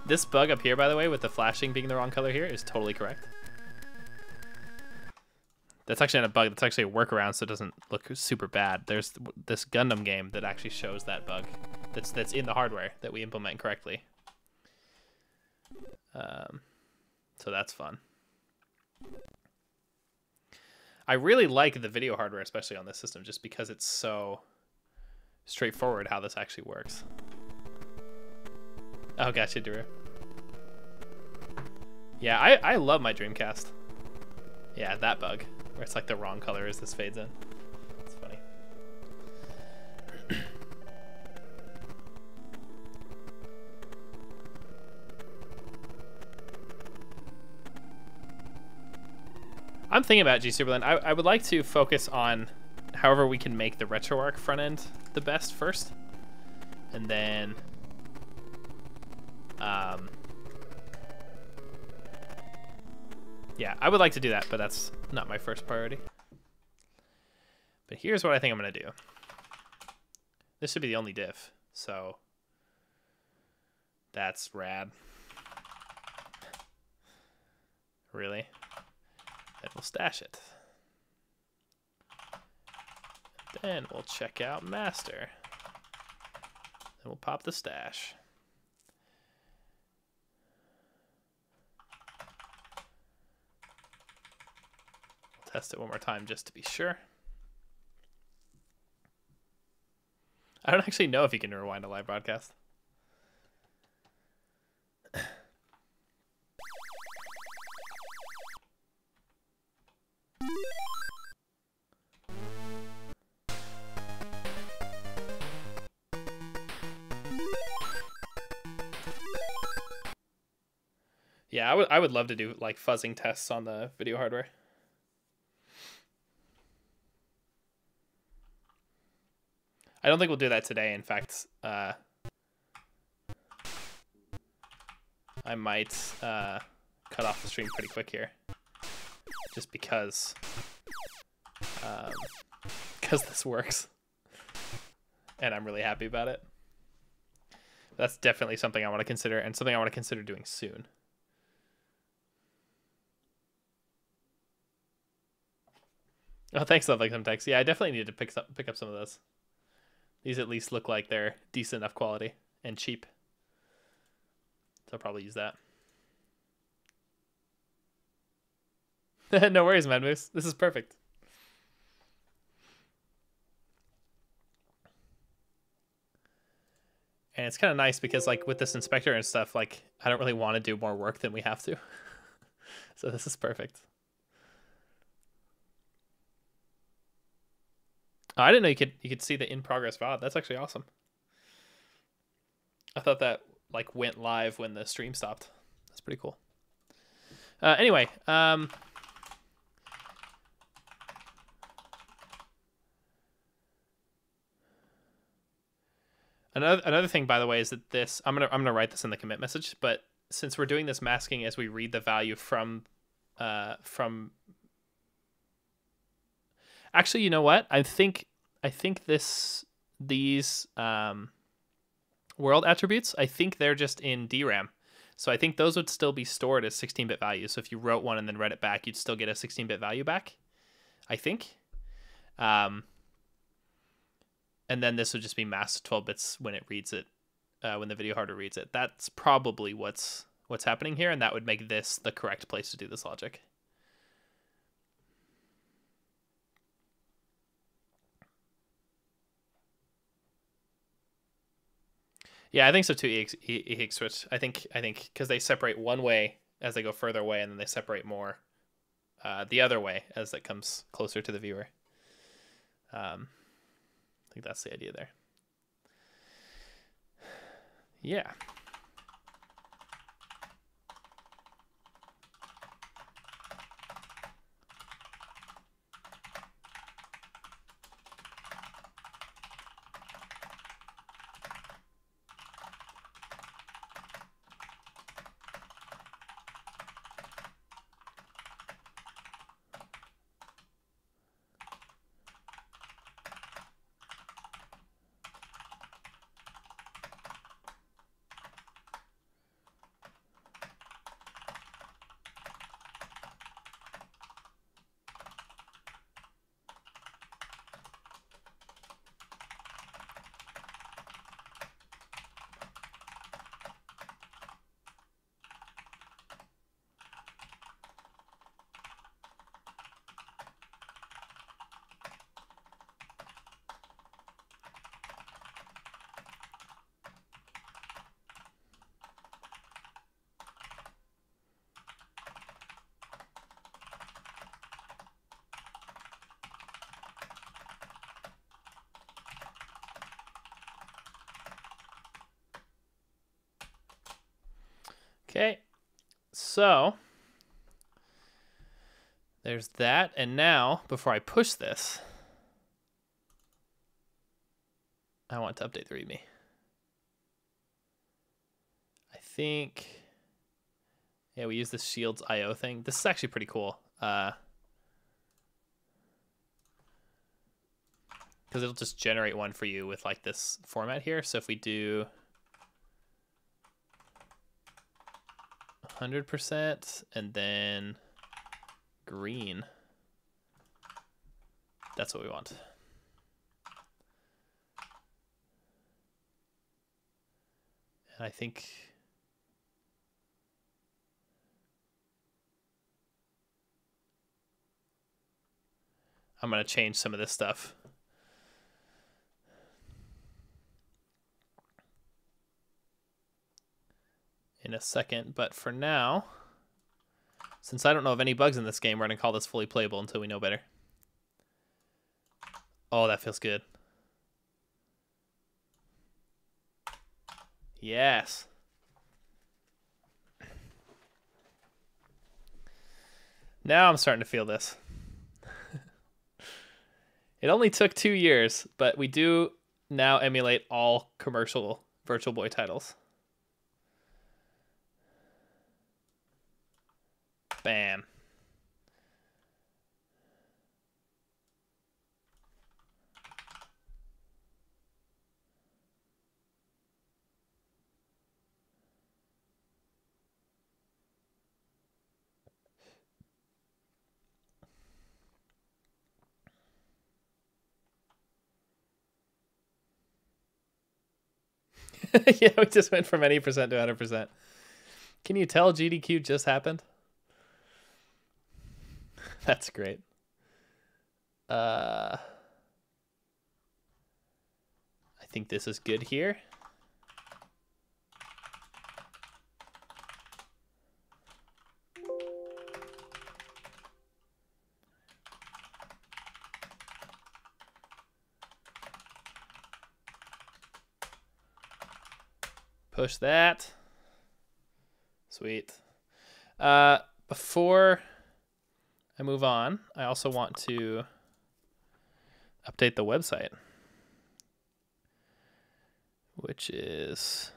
This bug up here, by the way, with the flashing being the wrong color here, is totally correct. That's actually not a bug. That's actually a workaround, so it doesn't look super bad. There's this Gundam game that actually shows that bug. That's in the hardware that we implement correctly. So that's fun. I really like the video hardware, especially on this system, just because it's so straightforward how this actually works. Oh, gotcha, Drew. Yeah, I love my Dreamcast. Yeah, that bug, where it's like the wrong color as this fades in. It's funny. I'm thinking about G Superland. I would like to focus on however we can make the RetroArch front end the best first, and then yeah, I would like to do that, but that's not my first priority. But here's what I think I'm going to do. This should be the only diff, so that's rad. Really? Then we'll stash it. Then we'll check out master. Then we'll pop the stash. We'll test it one more time just to be sure. I don't actually know if you can rewind a live broadcast. Yeah, I would love to do like fuzzing tests on the video hardware. I don't think we'll do that today. In fact, I might cut off the stream pretty quick here, just because this works, and I'm really happy about it. That's definitely something I want to consider, and something I want to consider doing soon. Oh, thanks, Love Like Some Text. Yeah, I definitely need to pick up some of those. These at least look like they're decent enough quality and cheap. So I'll probably use that. No worries, Mad Moose. This is perfect. And it's kind of nice because, like, with this inspector and stuff, like, I don't really want to do more work than we have to. So this is perfect. Oh, I didn't know you could see the in progress VOD. That's actually awesome. I thought that like went live when the stream stopped. That's pretty cool. Anyway, another thing, by the way, is that this I'm gonna write this in the commit message. But since we're doing this masking as we read the value from actually, you know what? I think these world attributes, I think they're just in DRAM. So I think those would still be stored as 16-bit values. So if you wrote one and then read it back, you'd still get a 16-bit value back, I think. And then this would just be masked 12 bits when it reads it, when the video hardware reads it. That's probably what's happening here, and that would make this the correct place to do this logic. Yeah, I think so too. EX switch. I think because they separate one way as they go further away, and then they separate more the other way as it comes closer to the viewer. I think that's the idea there. Yeah. Okay, so there's that, and now before I push this, I want to update the README. I think, yeah, we use this Shields IO thing. This is actually pretty cool, because it'll just generate one for you with like this format here. So if we do 100% and then green, that's what we want. And I think I'm going to change some of this stuff. In a second, but for now, since I don't know of any bugs in this game, we're going to call this fully playable until we know better. Oh, that feels good. Yes. Now I'm starting to feel this. It only took 2 years, but we do now emulate all commercial Virtual Boy titles. Bam. Yeah, we just went from any percent to 100%. Can you tell GDQ just happened? That's great. I think this is good here. Push that. Sweet. Before I move on, I also want to update the website, which is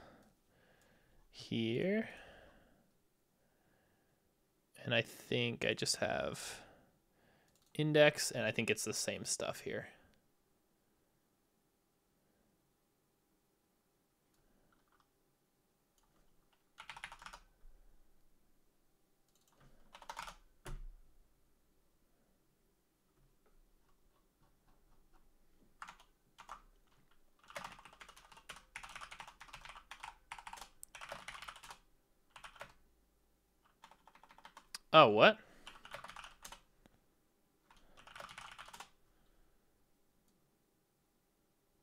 here. And I think I just have index, and I think it's the same stuff here. Oh, what?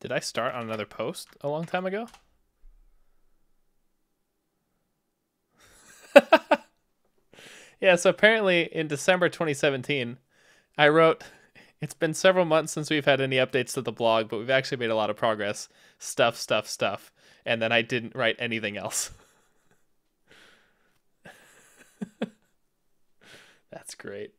Did I start on another post a long time ago? Yeah, so apparently in December 2017, I wrote, it's been several months since we've had any updates to the blog, but we've actually made a lot of progress. Stuff. And then I didn't write anything else. That's great.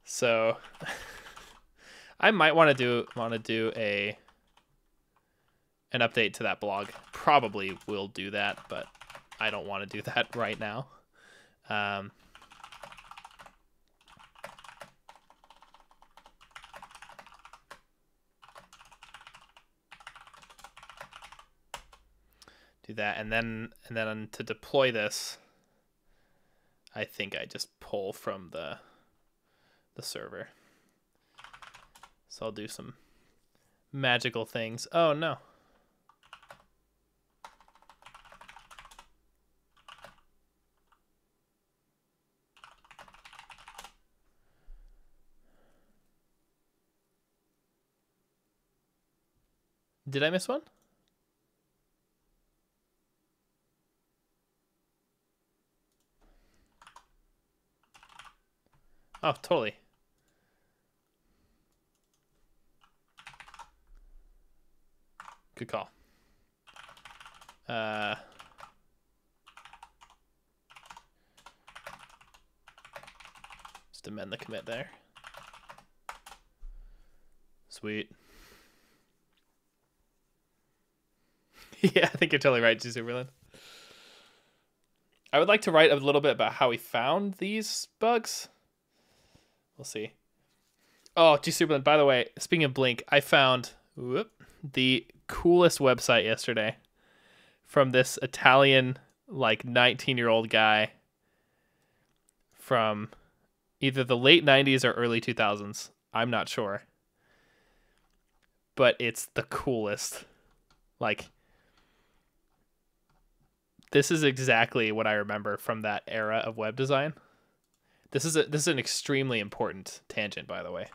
So I might want to do an update to that blog. Probably will do that, but I don't want to do that right now. Do that, and then to deploy this, I think I just pull from the server. So I'll do some magical things. Oh no. Did I miss one? Oh, totally. Good call. Just amend the commit there. Sweet. Yeah, I think you're totally right, G Superland. I would like to write a little bit about how we found these bugs. We'll see. Oh, G Superland, by the way, speaking of Blink, I found the coolest website yesterday from this Italian, like 19-year-old guy from either the late 90s or early 2000s. I'm not sure. But it's the coolest. Like, this is exactly what I remember from that era of web design. This is an extremely important tangent, by the way.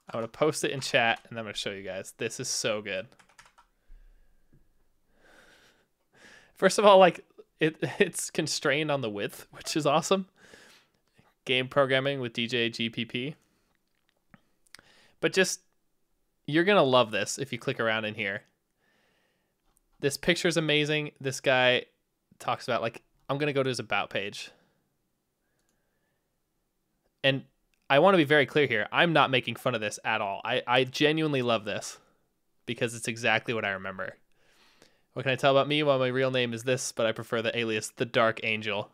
I'm going to post it in chat, and I'm going to show you guys. This is so good. First of all, like, it's constrained on the width, which is awesome. Game programming with DJ GPP. But just, you're going to love this if you click around in here. This picture is amazing. This guy talks about, like, I'm going to go to his about page. And I want to be very clear here. I'm not making fun of this at all. I genuinely love this because it's exactly what I remember. What can I tell about me? Well, my real name is this, but I prefer the alias The Dark Angel.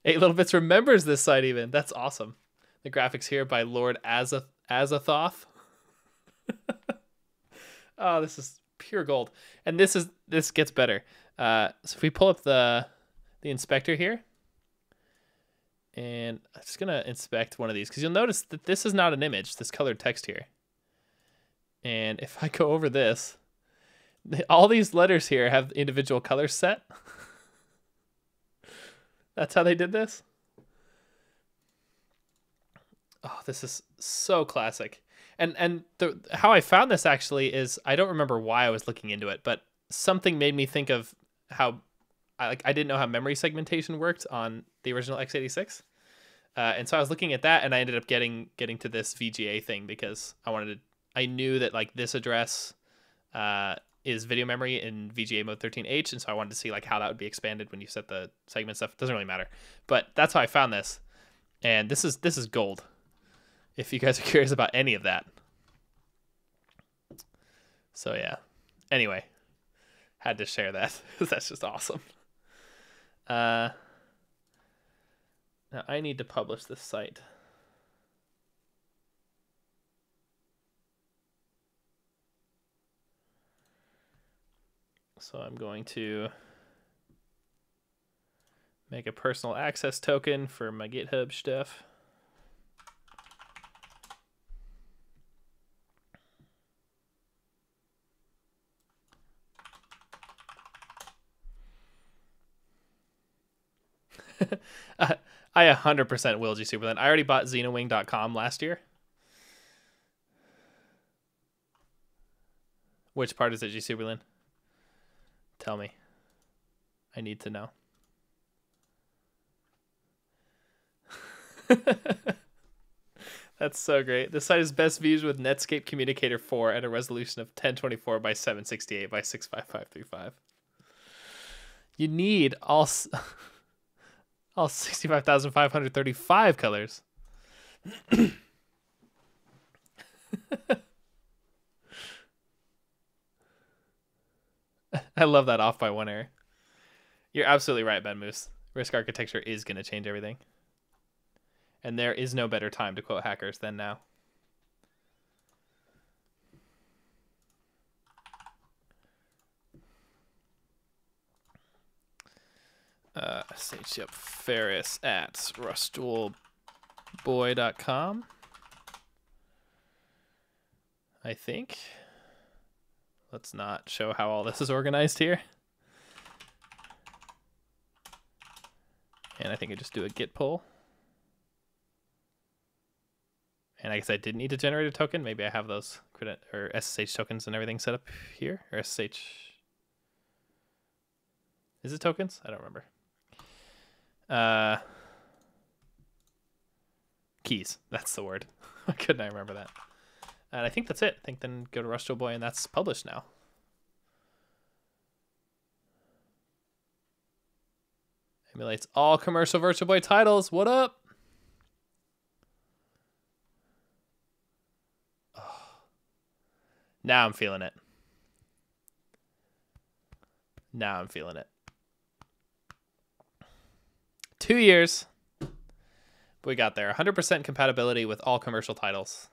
8 Little Bits remembers this site even. That's awesome. The graphics here by Lord Azathoth. Oh, this is pure gold. And this gets better. So if we pull up the inspector here, and I'm just gonna inspect one of these because you'll notice that this is not an image, this colored text here. And if I go over this, all these letters here have individual colors set. That's how they did this. Oh, this is so classic. And how I found this actually is, I don't remember why I was looking into it, but something made me think of how I didn't know how memory segmentation worked on the original x86. And so I was looking at that, and I ended up getting to this VGA thing because I knew that like this address is video memory in VGA mode 13H, and so I wanted to see like how that would be expanded when you set the segment stuff. It doesn't really matter, but that's how I found this, and this is gold. If you guys are curious about any of that. So yeah. Anyway, had to share that because that's just awesome. Now I need to publish this site. So I'm going to make a personal access token for my GitHub stuff. I 100% will G Superland. I already bought xenowing.com last year. Which part is it, G Superland? Tell me. I need to know. That's so great. This site is best viewed with Netscape Communicator 4 at a resolution of 1024 by 768 by 65535. You need all 65,535 colors. I love that off by 1 error. You're absolutely right, Ben Moose. Risk architecture is going to change everything. And there is no better time to quote hackers than now. Yep, Ferris at rustualboy.com. I think. Let's not show how all this is organized here. And I think I just do a git pull. And I guess I didn't need to generate a token. Maybe I have those or SSH tokens and everything set up here. Or SSH. Is it tokens? I don't remember. Keys. That's the word. Why couldn't I remember that? And I think that's it. I think then go to Rustual Boy, and that's published now. Emulates all commercial Virtual Boy titles. What up? Oh. Now I'm feeling it. Now I'm feeling it. 2 years. We got there. 100% compatibility with all commercial titles.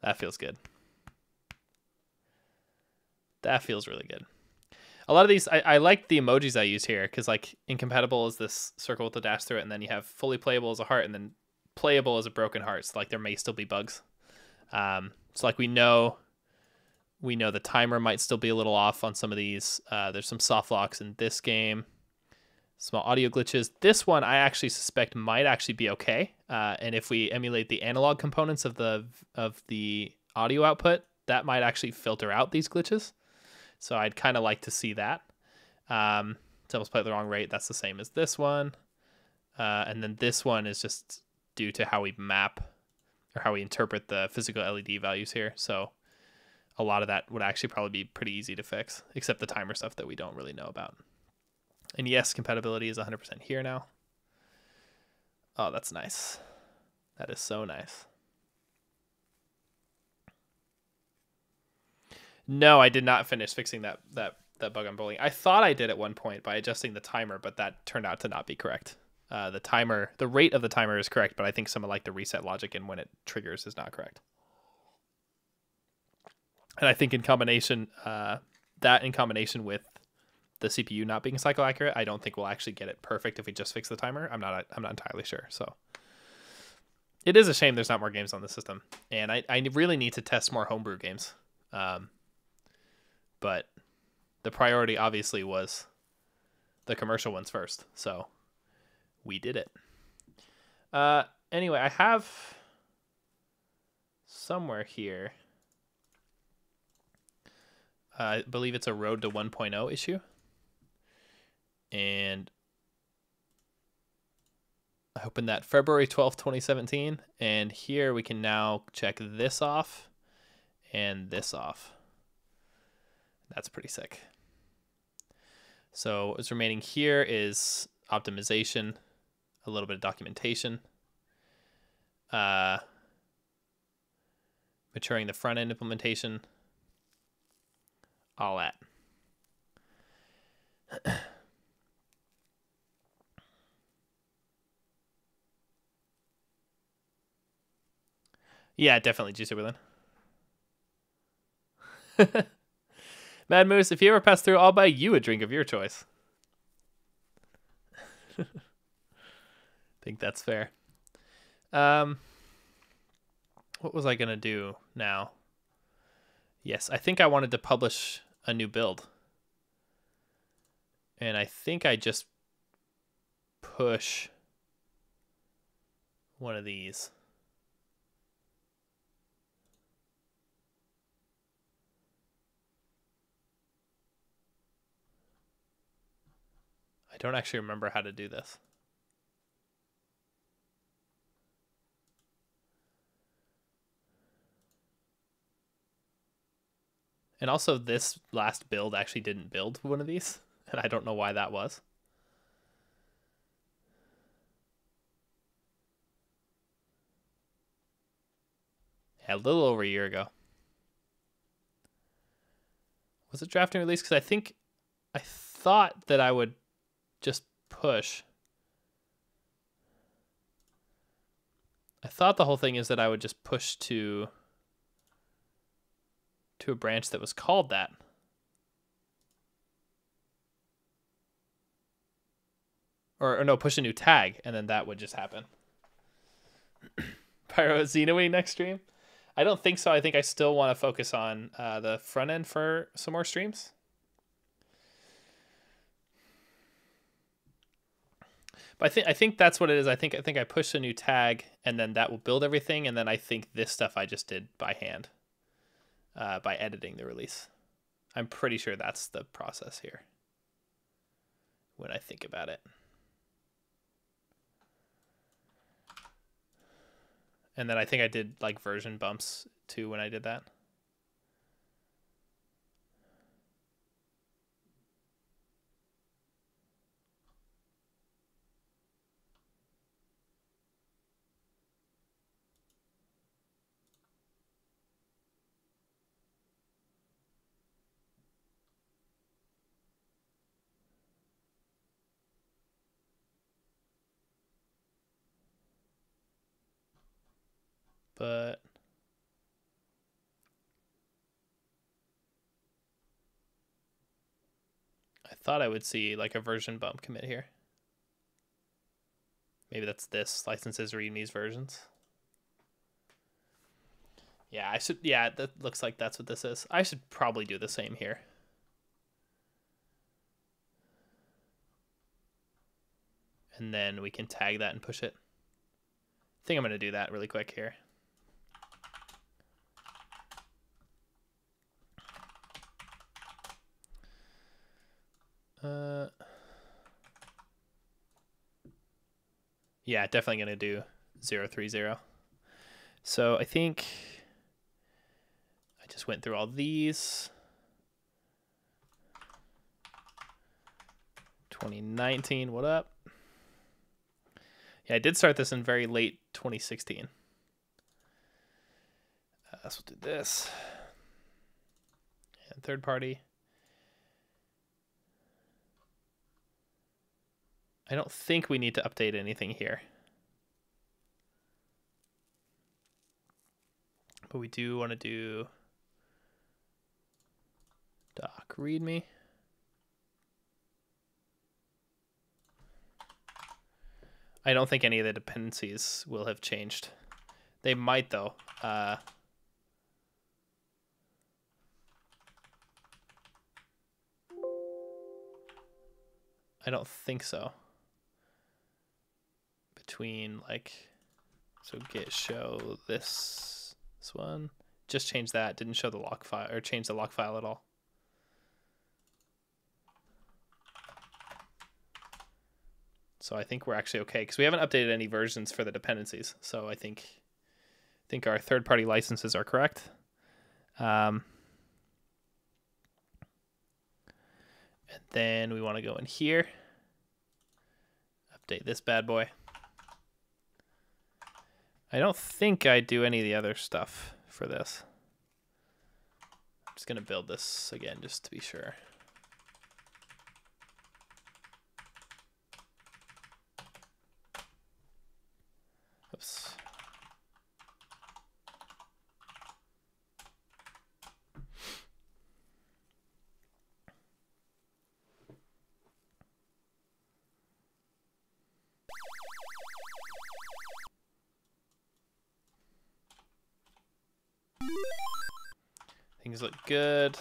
That feels good. That feels really good. A lot of these, I like the emojis I use here because like incompatible is this circle with the dash through it, and then you have fully playable as a heart, and then playable as a broken heart. So like there may still be bugs. So like we know the timer might still be a little off on some of these. There's some soft locks in this game. Small audio glitches. This one I actually suspect might actually be okay. And if we emulate the analog components of the audio output, that might actually filter out these glitches. So I'd kind of like to see that. Samples play at the wrong rate. That's the same as this one. And then this one is just due to how we map or how we interpret the physical LED values here. So a lot of that would actually probably be pretty easy to fix, except the timer stuff that we don't really know about. And yes, compatibility is 100% here now. Oh, that's nice. That is so nice. No, I did not finish fixing that bug on bowling. I thought I did at one point by adjusting the timer, but that turned out to not be correct. The rate of the timer is correct, but I think some of like the reset logic and when it triggers is not correct. And I think in combination, that in combination with the CPU not being cycle accurate, I don't think we'll actually get it perfect if we just fix the timer. I'm not entirely sure. So it is a shame there's not more games on the system, and I really need to test more homebrew games. But the priority obviously was the commercial ones first, so we did it. Anyway, I have somewhere here, I believe it's a Road to 1.0 issue, and I opened that February 12th, 2017, and here we can now check this off and this off. That's pretty sick. So what's remaining here is optimization, a little bit of documentation, maturing the front end implementation, all that. Yeah, definitely G Superlin. Mad Moose, if you ever pass through, I'll buy you a drink of your choice. Think that's fair. What was I gonna do now? Yes, I think I wanted to publish a new build. And I think I just push one of these. I don't actually remember how to do this. And also this last build actually didn't build one of these, and I don't know why that was. Yeah, a little over a year ago. Was it drafting release? Because I thought that I would just push. I thought the whole thing is that I would just push to a branch that was called that. Or no, push a new tag, and then that would just happen. Pyro Xenoway next stream? I don't think so. I think I still want to focus on the front end for some more streams. But I think that's what it is. I think I push a new tag, and then that will build everything, and then I think this stuff I just did by hand, by editing the release. I'm pretty sure that's the process here when I think about it. And then I think I did like version bumps too when I did that. But I thought I would see like a version bump commit here. Maybe that's this licenses reading these versions. Yeah, I should. Yeah, that looks like that's what this is. I should probably do the same here. And then we can tag that and push it. I think I'm going to do that really quick here. Yeah, definitely going to do 030. So I think I just went through all these. 2019, what up? Yeah, I did start this in very late 2016. So we'll do this. And third party. I don't think we need to update anything here. But we do want to do doc readme. I don't think any of the dependencies will have changed. They might though. I don't think so. Between like, so git show this one, just change that, didn't show the lock file or change the lock file at all. So I think we're actually okay because we haven't updated any versions for the dependencies. So I think our third-party licenses are correct. And then we want to go in here, update this bad boy. I don't think I do any of the other stuff for this. I'm just going to build this again just to be sure. Oops. Things look good.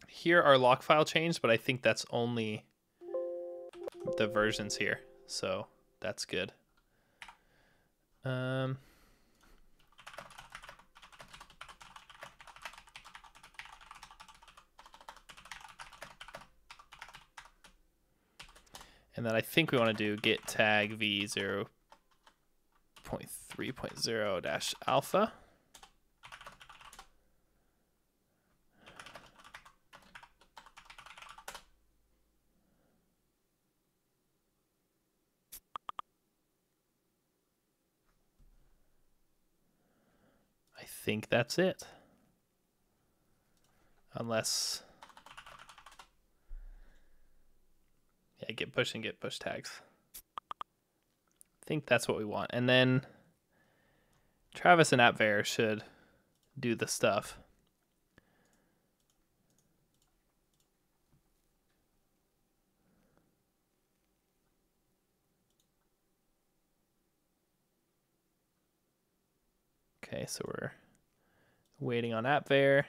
Here our lock file changed, but I think that's only the versions here. So that's good. And then I think we want to do git tag v0.3.0-alpha. I think that's it. Unless, yeah, git push and git push tags. I think that's what we want. And then Travis and AppVer should do the stuff. Okay, so we're waiting on AppVer.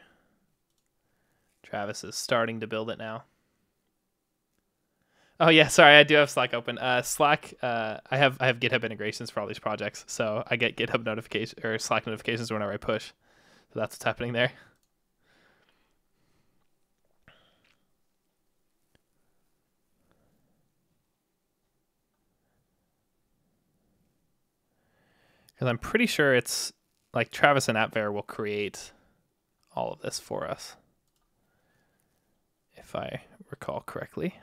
Travis is starting to build it now. Oh yeah, sorry, I do have Slack open. Slack, I have GitHub integrations for all these projects, so I get GitHub notifications or Slack notifications whenever I push. So that's what's happening there. Because I'm pretty sure it's like Travis and AppVer will create all of this for us, if I recall correctly.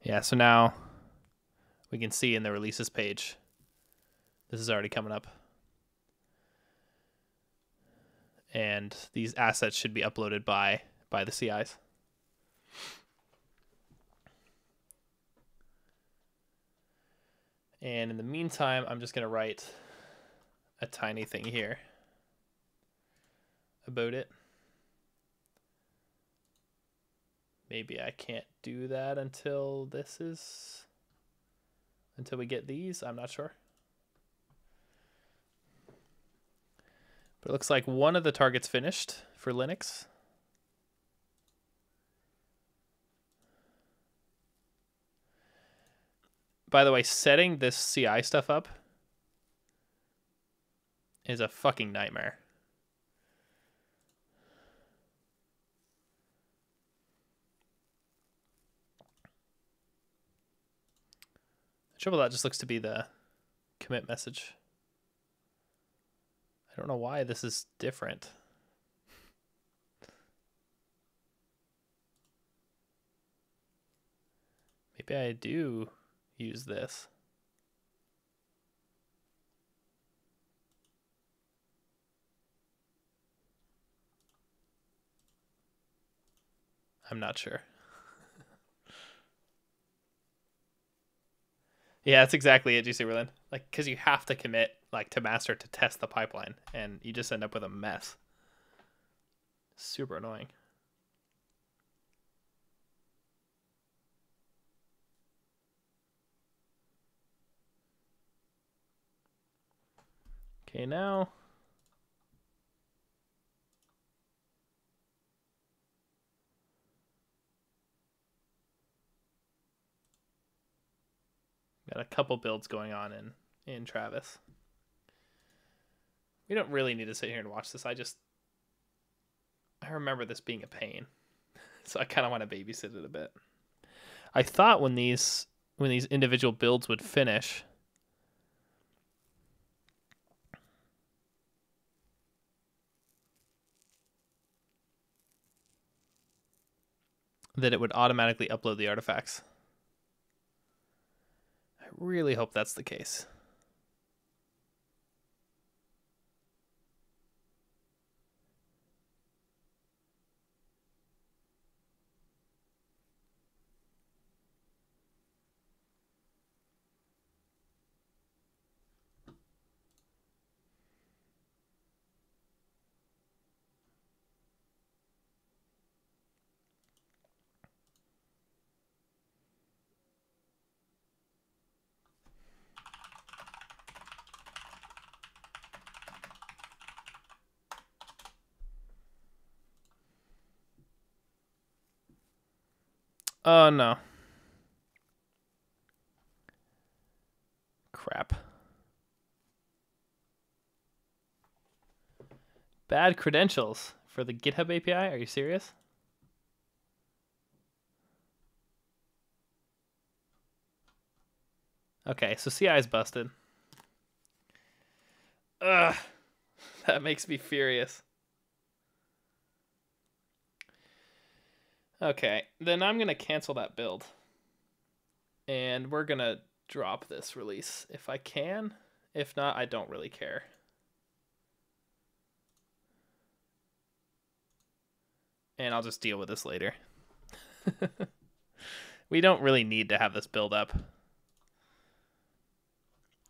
Yeah, so now we can see in the releases page, this is already coming up. And these assets should be uploaded by the CIs. And in the meantime, I'm just going to write a tiny thing here about it. Maybe I can't do that until we get these. I'm not sure. But it looks like one of the targets finished for Linux. By the way, setting this CI stuff up is a fucking nightmare. The trouble that just looks to be the commit message. I don't know why this is different. Maybe I do use this. I'm not sure. Yeah, that's exactly it, GC Berlin. Like, because you have to commit like to master to test the pipeline, and you just end up with a mess. Super annoying. Okay, now got a couple builds going on in Travis. We don't really need to sit here and watch this. I remember this being a pain, so I kind of want to babysit it a bit. I thought when these individual builds would finish, that it would automatically upload the artifacts. I really hope that's the case. Oh no. Crap. Bad credentials for the GitHub API? Are you serious? Okay, so CI is busted. Ugh. That makes me furious. Okay, then I'm going to cancel that build. And we're going to drop this release if I can. If not, I don't really care. And I'll just deal with this later. We don't really need to have this build up.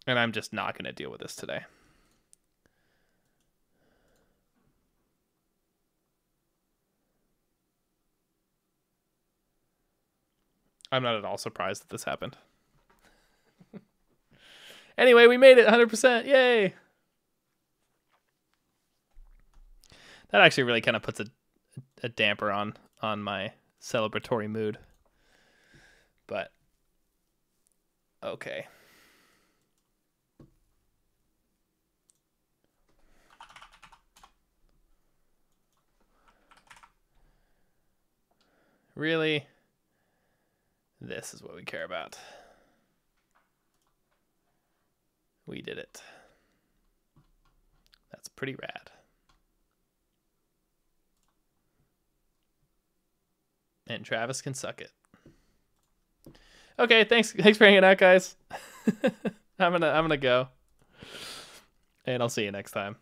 And I'm just not going to deal with this today. I'm not at all surprised that this happened. Anyway, we made it 100%. Yay! That actually really kind of puts a damper on my celebratory mood. But okay. Really? This is what we care about. We did it. That's pretty rad. And Travis can suck it. Okay, thanks for hanging out, guys. I'm gonna go. And I'll see you next time.